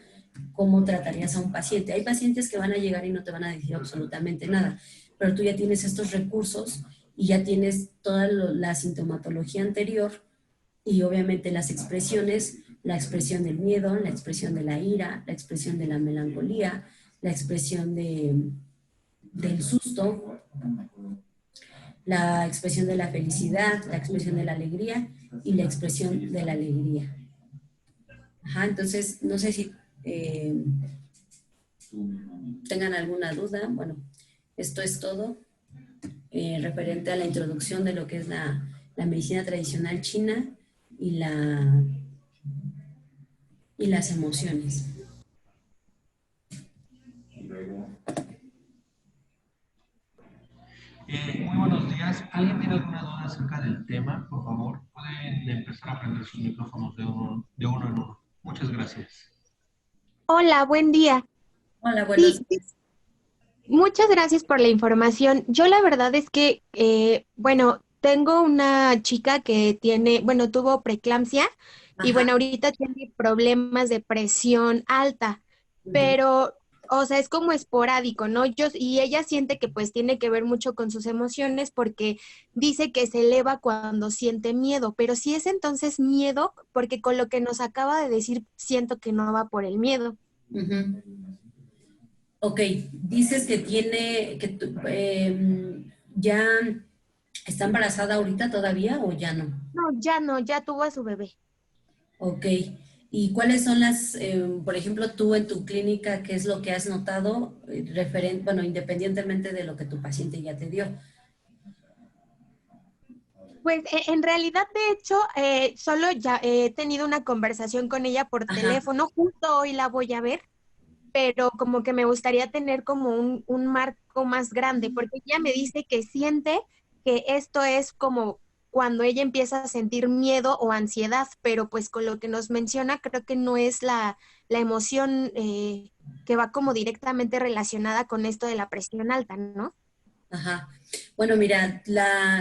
cómo tratarías a un paciente. Hay pacientes que van a llegar y no te van a decir absolutamente nada, pero tú ya tienes estos recursos y ya tienes toda la sintomatología anterior y obviamente las expresiones, la expresión del miedo, la expresión de la ira, la expresión de la melancolía, la expresión del susto, la expresión de la felicidad, la expresión de la alegría y la expresión de la alegría. Ajá, entonces, no sé si tengan alguna duda. Bueno, esto es todo referente a la introducción de lo que es la medicina tradicional china y las emociones. Muy buenos días. ¿Alguien tiene alguna duda acerca del tema? Por favor, pueden empezar a prender sus micrófonos de uno en uno. Muchas gracias. Hola, buen día. Hola, buenos Sí, días. muchas gracias por la información. Yo la verdad es que, bueno, tengo una chica que tiene, bueno, tuvo preeclampsia y Ajá. bueno, ahorita tiene problemas de presión alta, Ujú. pero, o sea, es como esporádico, ¿no? Y ella siente que pues tiene que ver mucho con sus emociones porque dice que se eleva cuando siente miedo, pero si es entonces miedo, porque con lo que nos acaba de decir, siento que no va por el miedo. Ujú. Ok, dices que ya está embarazada ahorita todavía o ya no. No, ya tuvo a su bebé. Ok, ¿y cuáles son por ejemplo, tú en tu clínica, qué es lo que has notado bueno, independientemente de lo que tu paciente ya te dio? Pues en realidad, de hecho, solo ya he tenido una conversación con ella por Ajá, teléfono, justo hoy la voy a ver pero como que me gustaría tener como un marco más grande, porque ella me dice que siente que esto es como cuando ella empieza a sentir miedo o ansiedad, pero pues con lo que nos menciona creo que no es la emoción que va como directamente relacionada con esto de la presión alta, ¿no? Ajá. Bueno, mira,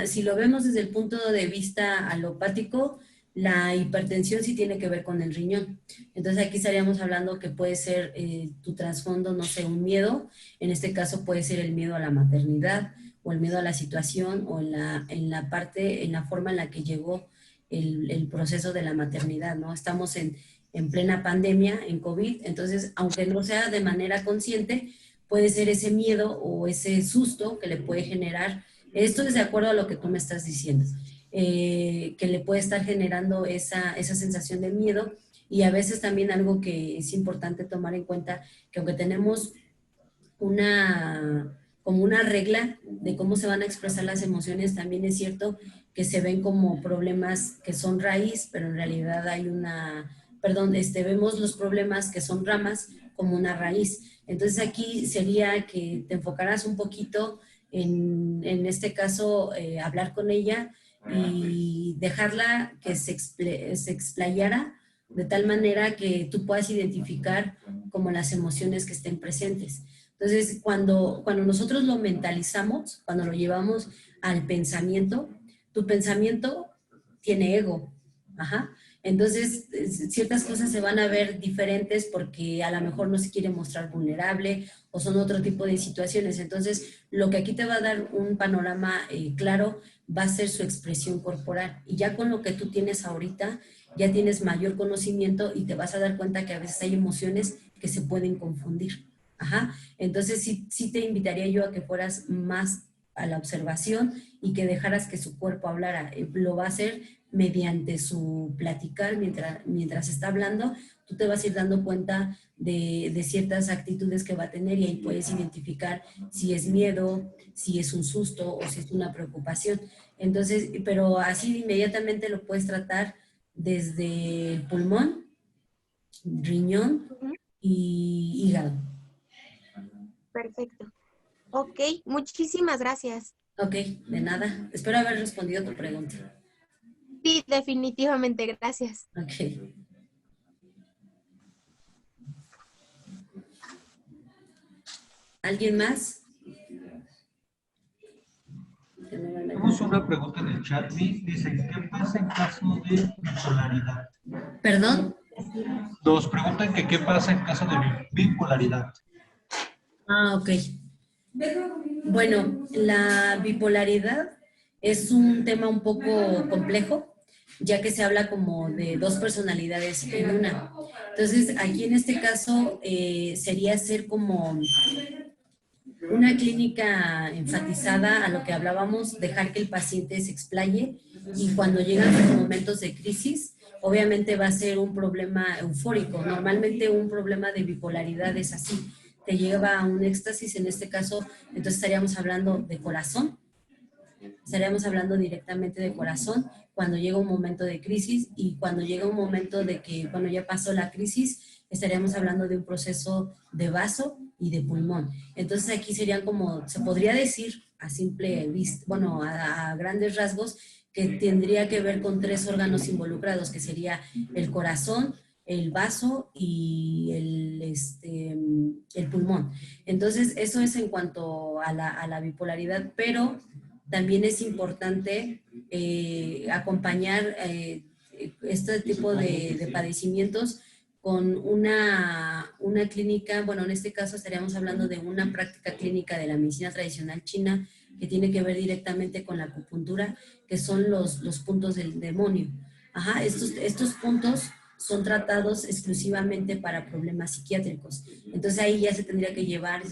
si lo vemos desde el punto de vista alopático, la hipertensión sí tiene que ver con el riñón. Entonces aquí estaríamos hablando que puede ser tu trasfondo, no sé, un miedo. En este caso puede ser el miedo a la maternidad o el miedo a la situación o en la forma en la que llegó el proceso de la maternidad, ¿no? Estamos en plena pandemia, en COVID, entonces aunque no sea de manera consciente, puede ser ese miedo o ese susto que le puede generar. Esto es de acuerdo a lo que tú me estás diciendo, que le puede estar generando esa sensación de miedo. Y a veces también algo que es importante tomar en cuenta, que aunque tenemos como una regla de cómo se van a expresar las emociones, también es cierto que se ven como problemas que son raíz, pero en realidad vemos los problemas que son ramas como una raíz. Entonces aquí sería que te enfocaras un poquito en este caso, hablar con ella y dejarla que se explayara de tal manera que tú puedas identificar como las emociones que estén presentes. Entonces, cuando nosotros lo mentalizamos, cuando lo llevamos al pensamiento, tu pensamiento tiene ego. Ajá. Entonces, ciertas cosas se van a ver diferentes porque a lo mejor no se quiere mostrar vulnerable o son otro tipo de situaciones. Entonces, lo que aquí te va a dar un panorama claro va a ser su expresión corporal. Y ya con lo que tú tienes ahorita, ya tienes mayor conocimiento y te vas a dar cuenta que a veces hay emociones que se pueden confundir. Ajá. Entonces, sí te invitaría yo a que fueras más a la observación y que dejaras que su cuerpo hablara. Lo va a hacer mediante su platicar mientras está hablando. Tú te vas a ir dando cuenta de ciertas actitudes que va a tener y ahí puedes identificar si es miedo, si es un susto o si es una preocupación. Entonces, pero así inmediatamente lo puedes tratar desde el pulmón, riñón y hígado. Perfecto. Ok, muchísimas gracias. Ok, de nada. Espero haber respondido a tu pregunta. Sí, definitivamente, gracias. Ok. ¿Alguien más? Tenemos una pregunta en el chat. Dice, ¿qué pasa en caso de bipolaridad? ¿Perdón? Nos preguntan que qué pasa en caso de bipolaridad. Ah, ok. Bueno, la bipolaridad es un tema un poco complejo, ya que se habla como de dos personalidades en una. Entonces, aquí en este caso sería ser como una clínica enfatizada a lo que hablábamos, dejar que el paciente se explaye y cuando llegan los momentos de crisis, obviamente va a ser un problema eufórico. Normalmente un problema de bipolaridad es así, te lleva a un éxtasis, en este caso, entonces estaríamos hablando de corazón, estaríamos hablando directamente de corazón cuando llega un momento de crisis y cuando llega un momento de que, cuando ya pasó la crisis, estaríamos hablando de un proceso de vaso y de pulmón. Entonces aquí serían como, se podría decir a simple vista, bueno, a grandes rasgos, que tendría que ver con tres órganos involucrados, que sería el corazón, el vaso y el pulmón. Entonces, eso es en cuanto a la bipolaridad, pero también es importante acompañar este tipo de padecimientos con una clínica, bueno, en este caso estaríamos hablando de una práctica clínica de la medicina tradicional china que tiene que ver directamente con la acupuntura, que son los puntos del demonio. Ajá, estos puntos son tratados exclusivamente para problemas psiquiátricos. Entonces ahí ya se tendría que llevar,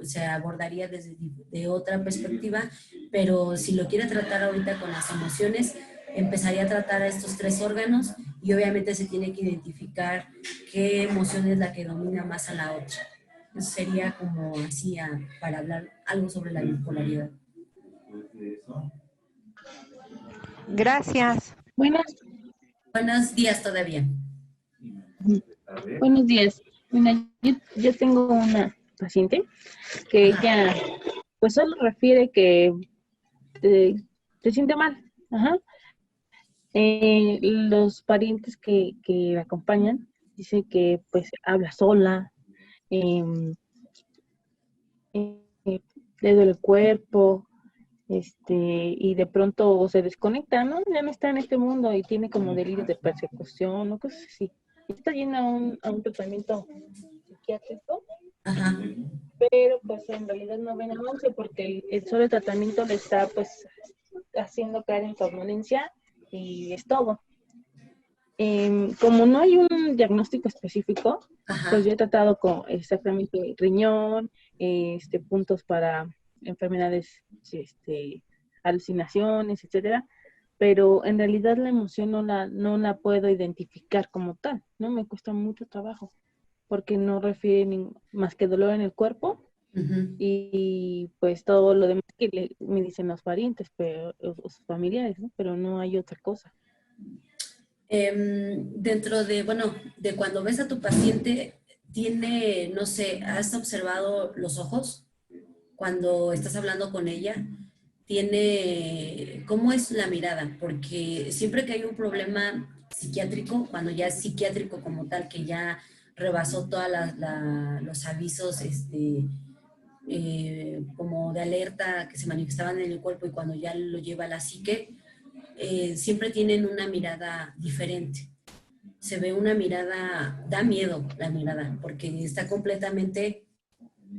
se abordaría desde de otra perspectiva, pero si lo quiere tratar ahorita con las emociones, empezaría a tratar a estos tres órganos y obviamente se tiene que identificar qué emoción es la que domina más a la otra. Eso sería como así para hablar algo sobre la bipolaridad. Gracias. Buenos días todavía. Buenos días. Mira, yo tengo una paciente que ella, pues solo refiere que se siente mal. Ajá. Los parientes que la acompañan dicen que pues habla sola, em, le duele el cuerpo, y de pronto se desconecta, ¿no? Ya no está en este mundo y tiene como delirios de persecución o cosas así. Está yendo a un tratamiento psiquiátrico, Ajá. pero pues en realidad no ven avance porque el solo tratamiento le está pues haciendo caer en somnolencia y es todo. Como no hay un diagnóstico específico, Ajá. pues yo he tratado con exactamente riñón, puntos para enfermedades, alucinaciones, etcétera, pero en realidad la emoción no la puedo identificar como tal, ¿no? Me cuesta mucho trabajo, porque no refiere más que dolor en el cuerpo Ujú. y pues todo lo demás que me dicen los parientes, pero, o sus familiares, ¿no? Pero no hay otra cosa. Dentro de, bueno, de cuando ves a tu paciente, tiene, no sé, ¿has observado los ojos cuando estás hablando con ella? Tiene, ¿cómo es la mirada? Porque siempre que hay un problema psiquiátrico, cuando ya es psiquiátrico como tal, que ya rebasó todos los avisos, como de alerta que se manifestaban en el cuerpo y cuando ya lo lleva a la psique, siempre tienen una mirada diferente. Se ve una mirada, da miedo la mirada, porque está completamente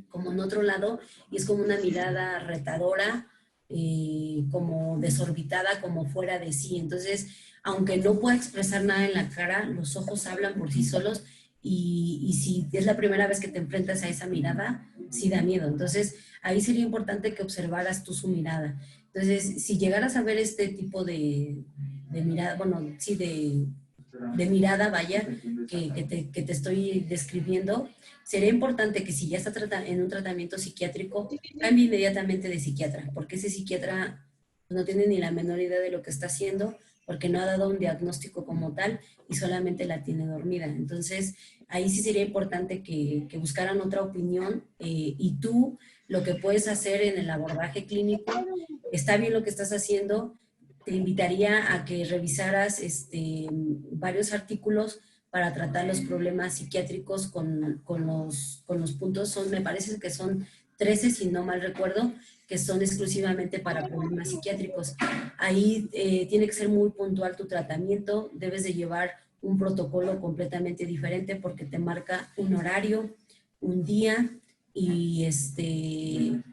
como en otro lado y es como una mirada retadora, como desorbitada, como fuera de sí. Entonces, aunque no pueda expresar nada en la cara, los ojos hablan por sí solos y si es la primera vez que te enfrentas a esa mirada, sí da miedo. Entonces, ahí sería importante que observaras tú su mirada. Entonces, si llegaras a ver este tipo de mirada, bueno, sí, de mirada, vaya, que te estoy describiendo, sería importante que si ya está en un tratamiento psiquiátrico, cambie inmediatamente de psiquiatra, porque ese psiquiatra no tiene ni la menor idea de lo que está haciendo, porque no ha dado un diagnóstico como tal y solamente la tiene dormida. Entonces, ahí sí sería importante que buscaran otra opinión y tú lo que puedes hacer en el abordaje clínico, está bien lo que estás haciendo, te invitaría a que revisaras varios artículos para tratar los problemas psiquiátricos con los puntos. Me parece que son 13, si no mal recuerdo, que son exclusivamente para problemas psiquiátricos. Ahí tiene que ser muy puntual tu tratamiento, debes de llevar un protocolo completamente diferente porque te marca un horario, un día y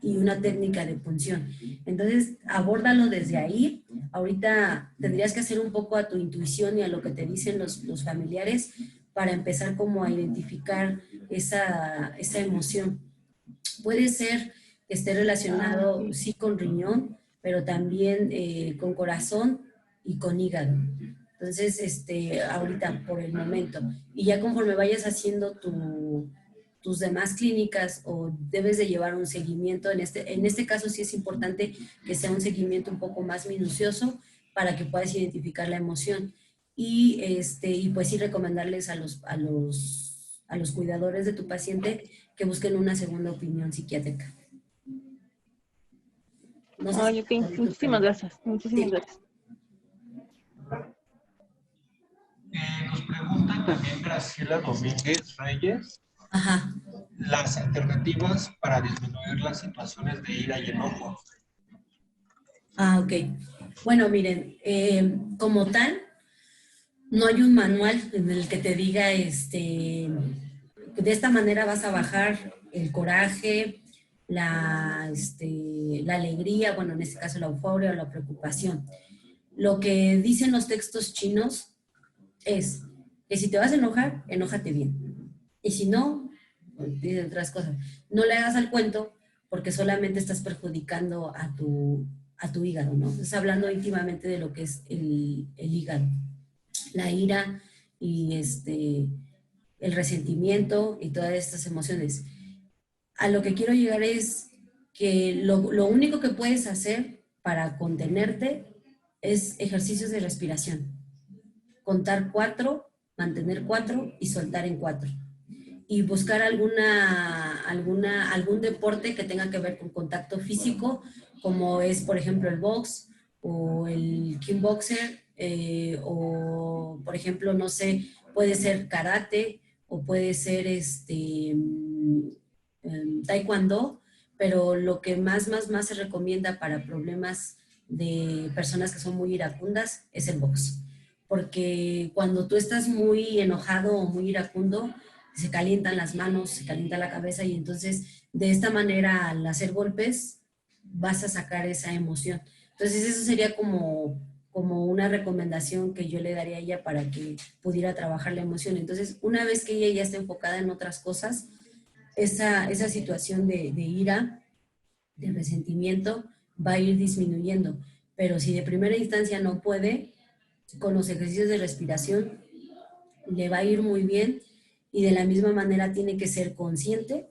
una técnica de punción. Entonces, abórdalo desde ahí. Ahorita tendrías que hacer un poco a tu intuición y a lo que te dicen los familiares para empezar como a identificar esa emoción. Puede ser que esté relacionado, sí, con riñón, pero también con corazón y con hígado. Entonces, ahorita por el momento. Y ya conforme vayas haciendo tus demás clínicas o debes de llevar un seguimiento, en este caso sí es importante que sea un seguimiento un poco más minucioso para que puedas identificar la emoción. Y pues sí recomendarles a los cuidadores de tu paciente que busquen una segunda opinión psiquiátrica. No sé Ay, si ok, muchísimas gracias, muchísimas gracias. Nos pregunta también Graciela Domínguez Reyes Ajá. las alternativas para disminuir las situaciones de ira y enojo. Ok. Bueno, miren, como tal, no hay un manual en el que te diga, de esta manera vas a bajar el coraje, la alegría, bueno, en este caso la euforia o la preocupación. Lo que dicen los textos chinos es que si te vas a enojar, enójate bien. Y si no, dicen otras cosas. No le hagas al cuento porque solamente estás perjudicando a tu hígado, ¿no? Estás hablando íntimamente de lo que es el hígado. La ira y el resentimiento y todas estas emociones. A lo que quiero llegar es que lo único que puedes hacer para contenerte es ejercicios de respiración. Contar 4, mantener 4 y soltar en 4. y buscar algún deporte que tenga que ver con contacto físico, como es, por ejemplo, el box o el kickboxer, o, por ejemplo, no sé, puede ser karate o puede ser taekwondo, pero lo que más se recomienda para problemas de personas que son muy iracundas es el box. Porque cuando tú estás muy enojado o muy iracundo, se calientan las manos, se calienta la cabeza y entonces de esta manera al hacer golpes vas a sacar esa emoción. Entonces eso sería como una recomendación que yo le daría a ella para que pudiera trabajar la emoción. Entonces una vez que ella ya está enfocada en otras cosas, esa situación de ira, de resentimiento, va a ir disminuyendo. Pero si de primera instancia no puede, con los ejercicios de respiración le va a ir muy bien y de la misma manera tiene que ser consciente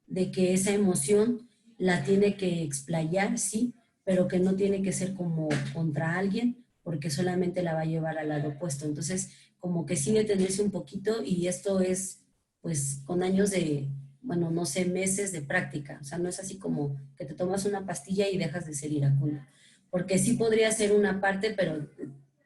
de que esa emoción la tiene que explayar, sí, pero que no tiene que ser como contra alguien porque solamente la va a llevar al lado opuesto. Entonces, como que sí detenerse un poquito y esto es pues con años de, bueno, no sé, meses de práctica. O sea, no es así como que te tomas una pastilla y dejas de ser iracundo. Porque sí podría ser una parte, pero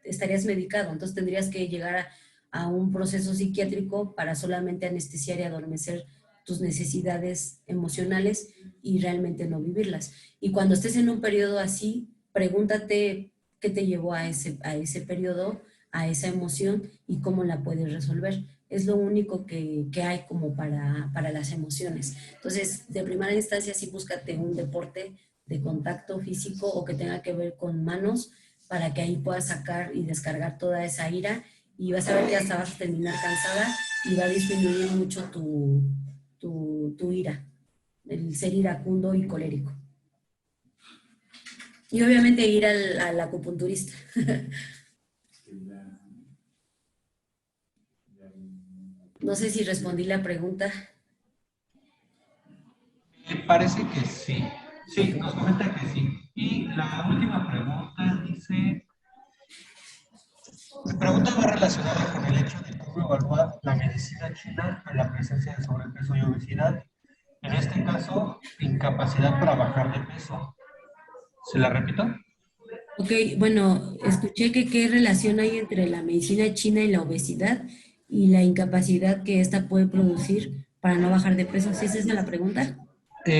estarías medicado, entonces tendrías que llegar a un proceso psiquiátrico para solamente anestesiar y adormecer tus necesidades emocionales y realmente no vivirlas. Y cuando estés en un periodo así, pregúntate qué te llevó a ese periodo, a esa emoción y cómo la puedes resolver. Es lo único que hay como para las emociones. Entonces, de primera instancia, sí búscate un deporte de contacto físico o que tenga que ver con manos para que ahí puedas sacar y descargar toda esa ira y vas a ver que hasta vas a terminar cansada y va a disminuir mucho tu ira, el ser iracundo y colérico. Y obviamente ir al acupunturista. No sé si respondí la pregunta. Me parece que sí. Sí, nos comenta que sí. Y la última pregunta dice, la pregunta va relacionada con el hecho de cómo evaluar la medicina china a la presencia de sobrepeso y obesidad. En este caso, incapacidad para bajar de peso. ¿Se la repito? Ok, bueno, escuché que qué relación hay entre la medicina china y la obesidad y la incapacidad que ésta puede producir para no bajar de peso. ¿Sí es esa la pregunta?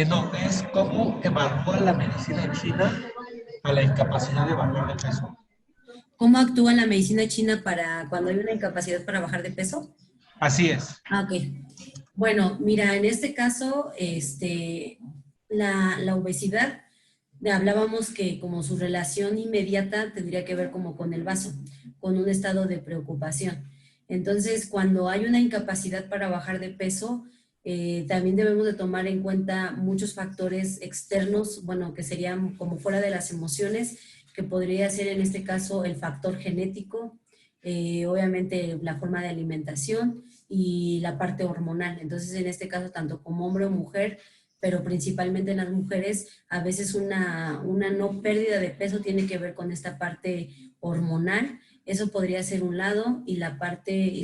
No, es cómo evalúa la medicina china a la incapacidad de bajar de peso. ¿Cómo actúa la medicina china para cuando hay una incapacidad para bajar de peso? Así es. Ah, ok. Bueno, mira, en este caso, la obesidad, hablábamos que como su relación inmediata tendría que ver como con el vaso, con un estado de preocupación. Entonces, cuando hay una incapacidad para bajar de peso, también debemos de tomar en cuenta muchos factores externos, bueno, que serían como fuera de las emociones, que podría ser en este caso el factor genético, obviamente la forma de alimentación y la parte hormonal. Entonces, en este caso, tanto como hombre o mujer, pero principalmente en las mujeres, a veces una no pérdida de peso tiene que ver con esta parte hormonal. Eso podría ser un lado y la parte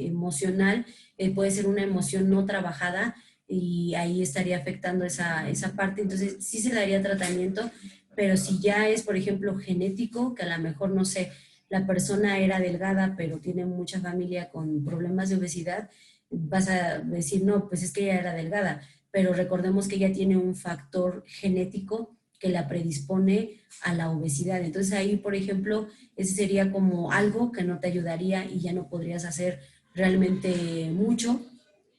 emocional puede ser una emoción no trabajada y ahí estaría afectando esa parte. Entonces, sí se daría tratamiento, pero si ya es, por ejemplo, genético, que a lo mejor, no sé, la persona era delgada, pero tiene mucha familia con problemas de obesidad, vas a decir, no, pues es que ella era delgada, pero recordemos que ella tiene un factor genético que la predispone a la obesidad. Entonces ahí, por ejemplo, ese sería como algo que no te ayudaría y ya no podrías hacer realmente mucho.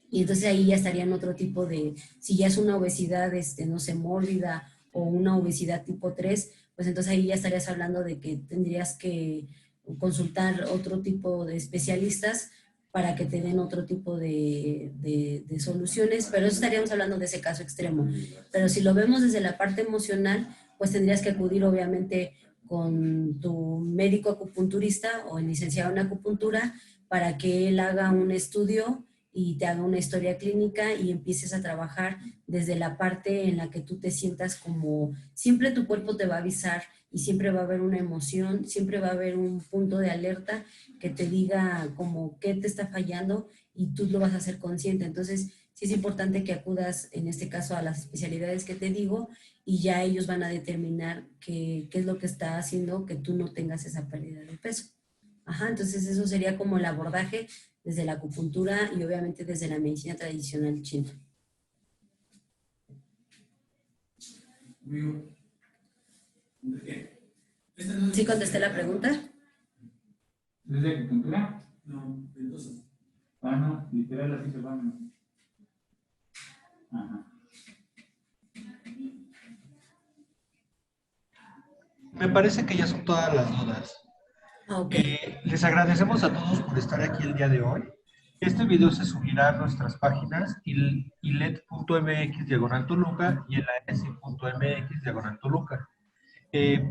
Y entonces ahí ya estarían otro tipo de, si ya es una obesidad, no sé, mórbida o una obesidad tipo 3, pues entonces ahí ya estarías hablando de que tendrías que consultar otro tipo de especialistas para que te den otro tipo de soluciones, pero eso estaríamos hablando de ese caso extremo. Pero si lo vemos desde la parte emocional, pues tendrías que acudir obviamente con tu médico acupunturista o el licenciado en acupuntura para que él haga un estudio y te haga una historia clínica y empieces a trabajar desde la parte en la que tú te sientas como, siempre tu cuerpo te va a avisar y siempre va a haber una emoción, siempre va a haber un punto de alerta que te diga como qué te está fallando y tú lo vas a hacer consciente. Entonces, sí es importante que acudas, en este caso, a las especialidades que te digo y ya ellos van a determinar qué es lo que está haciendo que tú no tengas esa pérdida de peso. Ajá, entonces eso sería como el abordaje desde la acupuntura y obviamente desde la medicina tradicional china. ¿Sí contesté la pregunta? ¿Desde acupuntura? No, entonces. Ah, no, literal así se van. Ajá. Me parece que ya son todas las dudas. Ok. Les agradecemos a todos por estar aquí el día de hoy. Este video se subirá a nuestras páginas ilet.mx/Toluca y elas.mx/Toluca.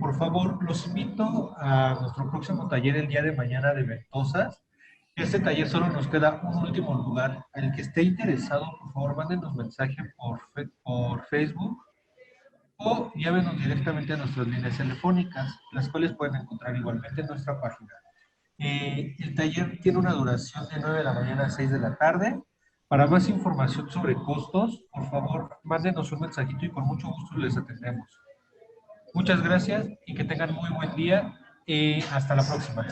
Por favor, los invito a nuestro próximo taller el día de mañana de ventosas. Este taller solo nos queda un último lugar. El que esté interesado, por favor, mándenos mensaje por Facebook o llámenos directamente a nuestras líneas telefónicas, las cuales pueden encontrar igualmente en nuestra página. El taller tiene una duración de 9 de la mañana a 6 de la tarde. Para más información sobre costos, por favor, mándenos un mensajito y con mucho gusto les atendemos. Muchas gracias y que tengan muy buen día. Hasta la próxima.